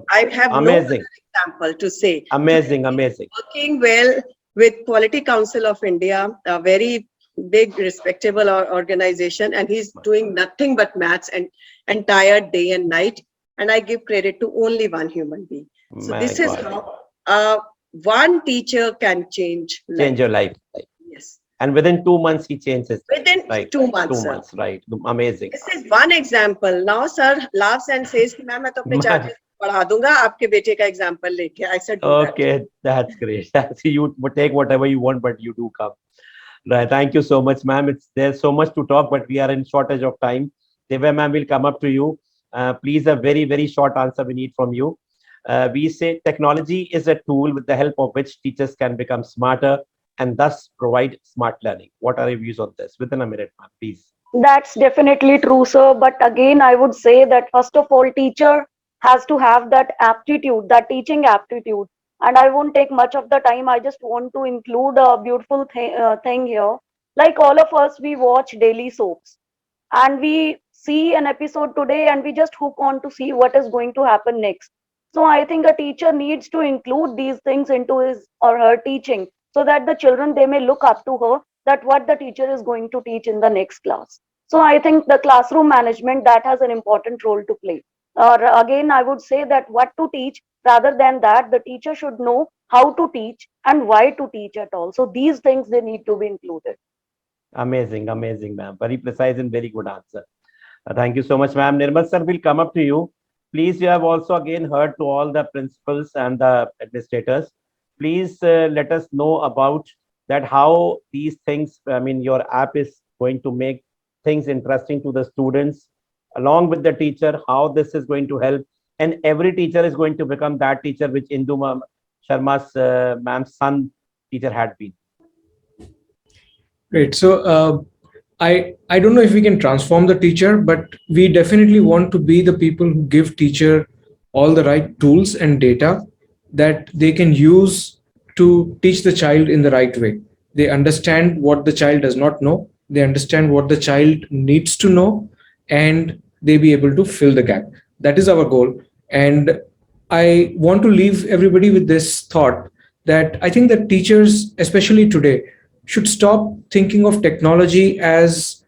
I have amazing. No example to say. Amazing. Working well with Quality Council of India, a very big, respectable organization, and he's doing nothing but maths and entire day and night. And I give credit to only one human being. So this is how one teacher can change your life. Yes. And within 2 months, he changes. Within 2 months. 2 months, right? Amazing. This is one example. Now, sir laughs and says, "Ma'am, मैं तो अपने charges बढ़ा दूंगा आपके बेटे का example लेके." I said, okay, that's great. You take whatever you want, but you do come. Right. Thank you so much, ma'am. There's so much to talk, but we are in shortage of time. Deva ma'am will come up to you. Please, a very, very short answer we need from you. We say technology is a tool with the help of which teachers can become smarter and thus provide smart learning. What are your views on this? Within a minute, ma'am, please. That's definitely true, sir. But again, I would say that first of all, teacher has to have that aptitude, that teaching aptitude. And I won't take much of the time. I just want to include a beautiful thing here. Like all of us, we watch daily soaps, and we see an episode today, and we just hook on to see what is going to happen next. So I think a teacher needs to include these things into his or her teaching, so that the children, they may look up to her, that what the teacher is going to teach in the next class. So I think the classroom management, that has an important role to play. Again, I would say that what to teach, rather than that, the teacher should know how to teach and why to teach at all. So these things, they need to be included. Amazing, ma'am. Very precise and very good answer. Thank you so much, ma'am. Nirmal sir will come up to you. Please, you have also again heard to all the principals and the administrators. Please let us know about that how these things, I mean, your app is going to make things interesting to the students along with the teacher, how this is going to help. And every teacher is going to become that teacher which Sharma's ma'am's son teacher had been. Great. So I don't know if we can transform the teacher, but we definitely want to be the people who give teacher all the right tools and data that they can use to teach the child in the right way. They understand what the child does not know. They understand what the child needs to know, and they be able to fill the gap. That is our goal. And I want to leave everybody with this thought that I think that teachers, especially today, should stop thinking of technology as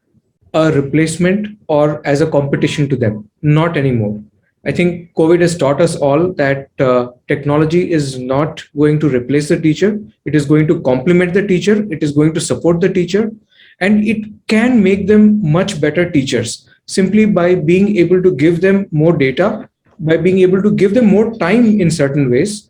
a replacement or as a competition to them. Not anymore. I think COVID has taught us all that technology is not going to replace the teacher. It is going to complement the teacher. It is going to support the teacher. And it can make them much better teachers simply by being able to give them more data, by being able to give them more time in certain ways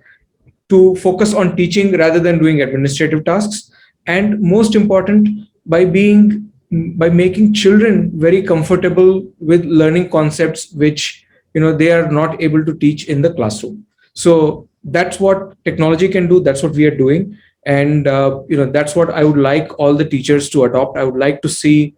to focus on teaching rather than doing administrative tasks, and most important, by being by making children very comfortable with learning concepts which they are not able to teach in the classroom. So that's what technology can do. That's what we are doing. And that's what I would like all the teachers to adopt. I would like to see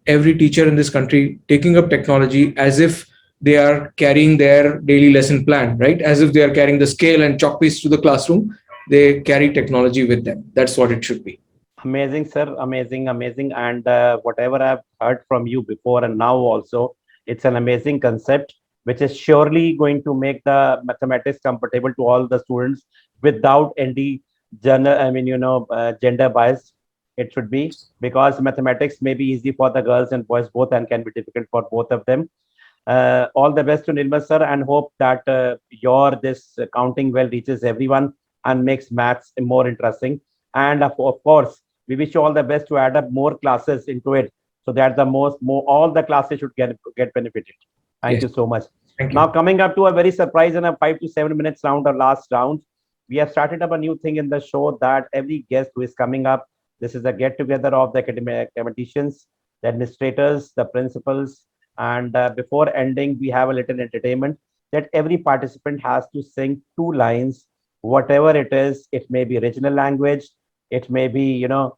every teacher in this country taking up technology as if they are carrying their daily lesson plan, right? As if they are carrying the scale and chalk piece to the classroom. They carry technology with them. That's what it should be. Amazing, sir. Amazing, amazing. And whatever I've heard from you before and now also, it's an amazing concept, which is surely going to make the mathematics comfortable to all the students without any gender bias. It should be, because mathematics may be easy for the girls and boys both and can be difficult for both of them. All the best to Nirmal sir, and hope that your this counting well reaches everyone and makes maths more interesting. And of course, we wish you all the best to add up more classes into it, so that the more all the classes should get benefited. Thank Yes. you so much. Thank you. Now coming up to a very surprise and a 5 to 7 minutes round or last round, we have started up a new thing in the show that every guest who is coming up, this is a get together of the academicians, the administrators, the principals, and before ending, we have a little entertainment that every participant has to sing 2 lines, whatever it is. It may be regional language, it may be a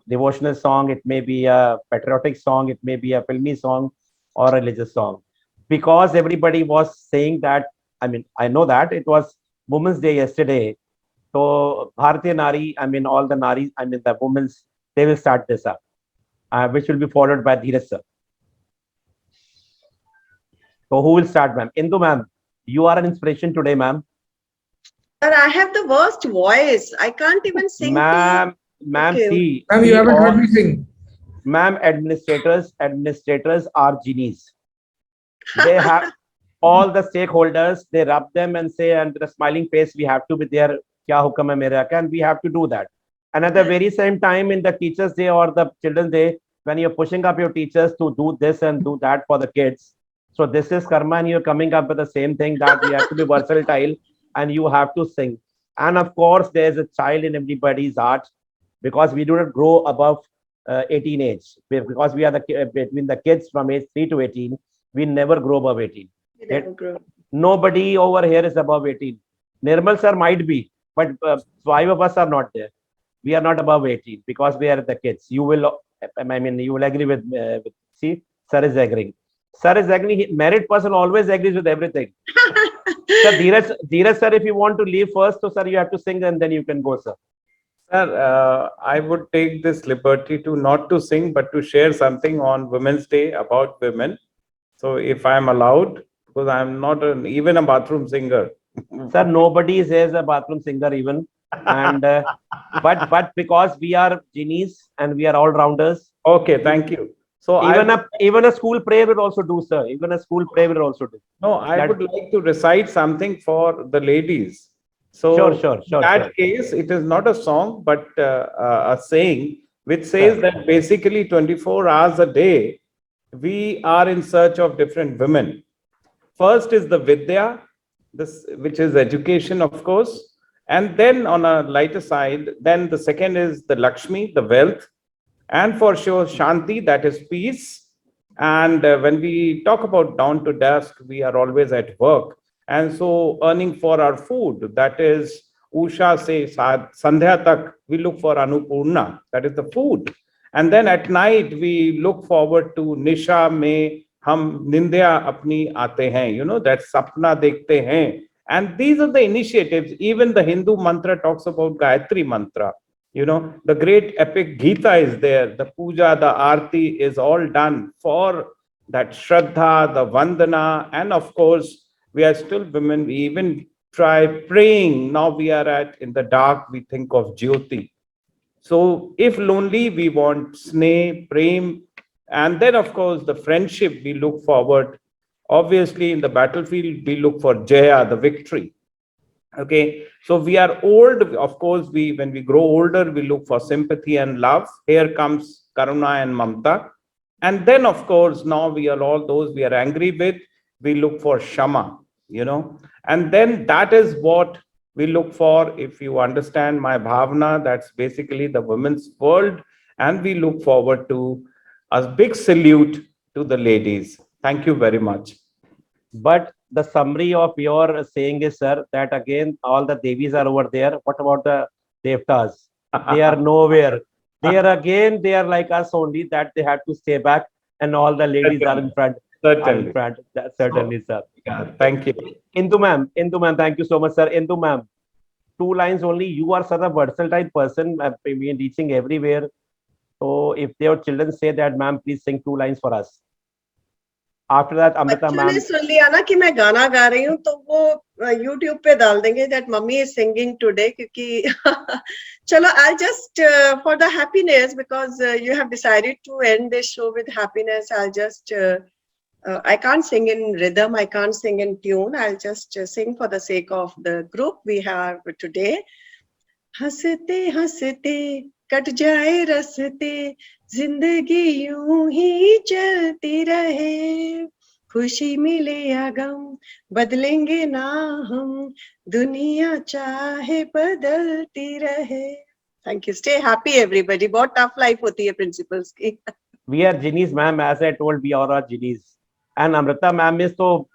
devotional song, it may be a patriotic song, it may be a filmy song or a religious song. Because everybody was saying that, I mean, I know that it was Women's Day yesterday. So Bharatiya Nari, I mean, all the Naris, I mean, the women's, they will start this up, which will be followed by Dheeraj sir. So who will start, ma'am? Indu ma'am, you are an inspiration today, ma'am. Sir, I have the worst voice. I can't even sing. Ma'am, Okay. see, Ma'am, you haven't heard me sing. ma'am, administrators are genies. They have all the stakeholders, they rub them and say, and with a smiling face, we have to be there. Kya hukam hai mera, and we have to do that. And at the very same time, in the Teachers' Day or the Children's Day, when you're pushing up your teachers to do this and do that for the kids, so this is karma, and you're coming up with the same thing that you have to be versatile and you have to sing. And of course, there's a child in everybody's heart, because we do not grow above 18 age, because we are between the kids from age 3 to 18. We never grow above 18. Nobody over here is above 18. Nirmal sir might be, but 5 of us are not there. We are not above 18 because we are the kids. You will, I mean, you will agree with, see, sir is agreeing. Sir is agreeing. Married person always agrees with everything. Sir, Dheeraj sir, if you want to leave first, so sir, you have to sing and then you can go, sir. Sir, I would take this liberty to not to sing, but to share something on Women's Day about women. So if I'm allowed, because I'm not even a bathroom singer. Sir, nobody is a bathroom singer even. And but because we are genies and we are all rounders. Okay, thank you. So even a school prayer will also do, sir. Even a school prayer will also do. No, I would like to recite something for the ladies. So sure. In that case, it is not a song, but a saying which says that basically 24 hours a day, we are in search of different women. First is the Vidya, this which is education, of course. And then on a lighter side, then the second is the Lakshmi, the wealth, and for sure Shanti, that is peace. And when we talk about down to dusk, we are always at work, and so earning for our food, that is Usha say Sandhya tak, we look for Anupurna, that is the food. And then at night we look forward to Nisha mein hum nindya apni aate hain, that sapna dekhte hain. And these are the initiatives. Even the Hindu mantra talks about Gayatri mantra. The great epic Gita is there. The puja, the arti is all done for that Shraddha, the Vandana, and of course, we are still women. We even try praying. Now we are at in the dark, we think of Jyoti. So if lonely, we want sneh, prem, and then of course the friendship we look forward. Obviously, in the battlefield, we look for Jaya, the victory. Okay, so we are old. Of course, we when we grow older, we look for sympathy and love. Here comes Karuna and Mamta. And then, of course, now we are all those we are angry with, we look for Shama. And then that is what we look for. If you understand my bhavna, that's basically the women's world. And we look forward to a big salute to the ladies. Thank you very much. But the summary of your saying is, sir, that again all the devis are over there. What about the devtas? They are nowhere. They are like us only, that they have to stay back, and all the ladies are in front. Are in Certainly. front. That, certainly, sir. Yeah, thank you. Indu ma'am, thank you so much, sir. Indu ma'am, two lines only. You are such a versatile person, I mean, reaching everywhere. So if your children say that, ma'am, please sing two lines for us. After that, Amrita बच्चों ने ma'am. सुन लिया ना कि मैं गाना गा रही हूँ, तो वो YouTube पे डाल देंगे that mummy is singing today, क्योंकि चलो, I'll just for the happiness, because you have decided to end this show with happiness, I'll just I can't sing in rhythm, I can't sing in tune, I'll just sing for the sake of the group we have today. हंसते हंसते cut जाए रस्ते, जिंदगी यूं ही चलती रहे, खुशी मिले या गम बदलेंगे ना हम, दुनिया चाहे बदलती रहे. Thank you. Stay happy, everybody. बहुत tough life होती है principals की. We are genies, ma'am. As I told, we all are genies. And Amrita ma'am is so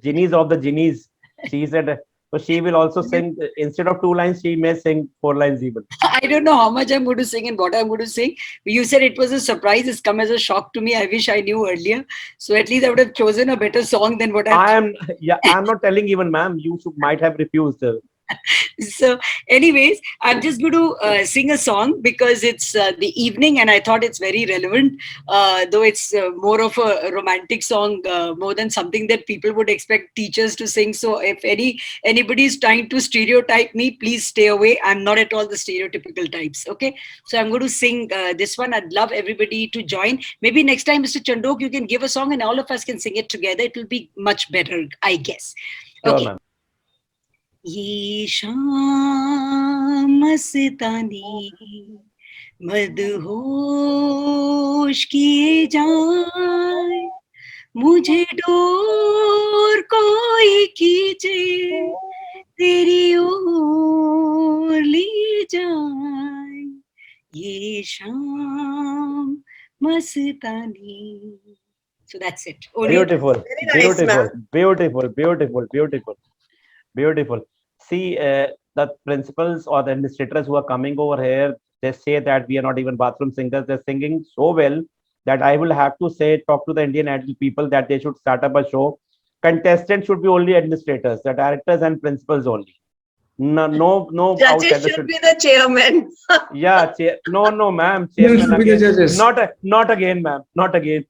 genies of the genies. She said, so she will also sing, instead of two lines, she may sing four lines even. I don't know how much I'm going to sing and what I'm going to sing. You said it was a surprise. It's come as a shock to me. I wish I knew earlier. So at least I would have chosen a better song than what I'm not telling even, ma'am. You might have refused. So anyways, I'm just going to sing a song because it's the evening and I thought it's very relevant, though it's more of a romantic song, more than something that people would expect teachers to sing. So if anybody is trying to stereotype me, please stay away. I'm not at all the stereotypical types. Okay, so I'm going to sing this one. I'd love everybody to join. Maybe next time, Mr. Chandok, you can give a song and all of us can sing it together. It will be much better, I guess. Sure, Okay. ma'am. ये शाम मस्तानी मदहोश किए जाए, मुझे door कोई खींचे तेरी ओर ले जाए, ये शाम मस्तानी. So that's it. Beautiful, Very nice, beautiful, ma'am. beautiful, beautiful, beautiful, beautiful. See, the principals or the administrators who are coming over here, they say that we are not even bathroom singers. They're singing so well that I will have to say, talk to the Indian Idol people that they should start up a show. Contestants should be only administrators, the directors and principals only. No Judges outsider should be the chairman. Yeah, no, ma'am. Women Chairman should be the again. judges. Not again, ma'am. Not again.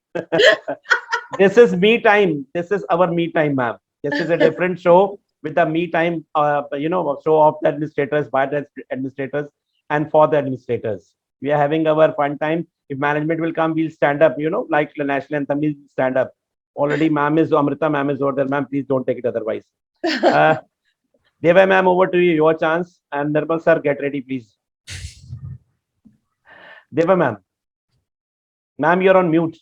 This is me time. This is our me time, ma'am. This is a different show with the me time, show of the administrators, by the administrators, and for the administrators. We are having our fun time. If management will come, we'll stand up, like the national anthem, we'll stand up. Already, Amrita ma'am is over there. Ma'am, please don't take it otherwise. Deva ma'am, over to you, your chance. And Nirmal sir, get ready, please. Deva ma'am. Ma'am, you're on mute.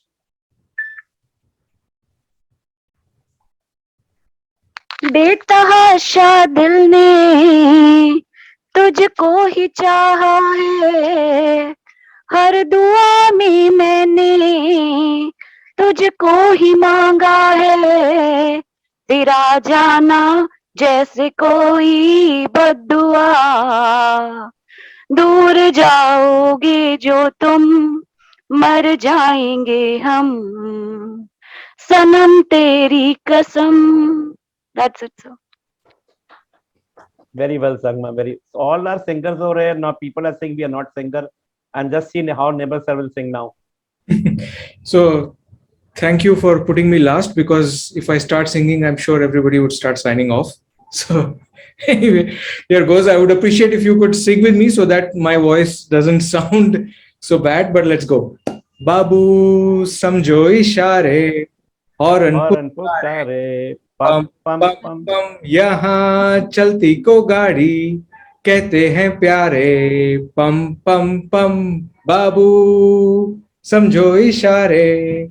बेतहाशा दिल ने तुझको ही चाहा है, हर दुआ में मैंने तुझको ही मांगा है, तेरा जाना जैसे कोई बद्दुआ, दूर जाओगे जो तुम मर जाएंगे हम, सनम तेरी कसम. That's it, sir. Very well sung, ma'am. Very. All are singers over here. Now people are saying we are not singer, and just see how neighbors sir will sing now. So thank you for putting me last, because if I start singing, I'm sure everybody would start signing off. So anyway, here goes. I would appreciate if you could sing with me so that my voice doesn't sound so bad, but let's go. Babu samjho ishare, horn Horn pukare, pukare, pam pam pam pam pam. pam, यहाँ चलती को गाड़ी कहते हैं प्यारे, पम पम पम, बाबू समझो इशारे.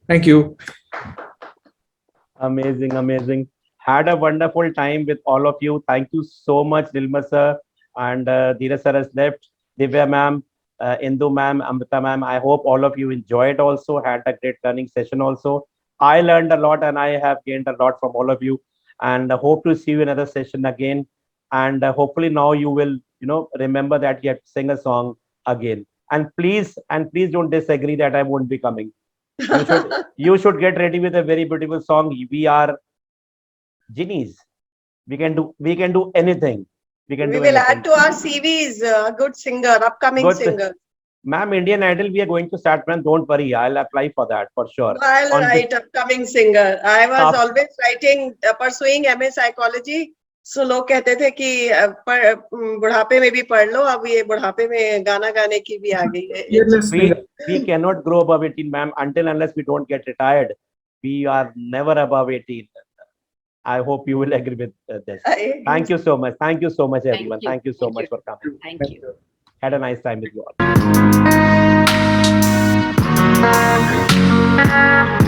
Thank you. Amazing, amazing. Had a wonderful time with all of you. Thank you so much, Dilma sir, and Dheeraj sir has left. Divya ma'am, Indu ma'am, Amrita ma'am. I hope all of you enjoyed. Also had a great learning session. Also, I learned a lot, and I have gained a lot from all of you. And hope to see you in another session again. And hopefully now you will, remember that you have to sing a song again. And please don't disagree that I won't be coming. You should get ready with a very beautiful song. We are genies. We can do anything. We can We do will anything. add to our CVs, a good singer, upcoming Good. singer. Ma'am, Indian Idol, we are going to start, man. Don't worry. I'll apply for that for sure. I'll On write upcoming singer. I was Up- always writing, pursuing MA psychology. So लोग कहते थे कि बुढ़ापे में भी पढ़ लो, अब ये बुढ़ापे में गाना गाने की भी आ गई है. Fearless we, singer. we cannot grow above 18, ma'am, until unless we don't get retired. We are never above 18. I hope you will agree with this. Thank you so much. Thank you so much, everyone. you. Thank you so Thank much you. for coming. Thank you. Had a nice time with you all.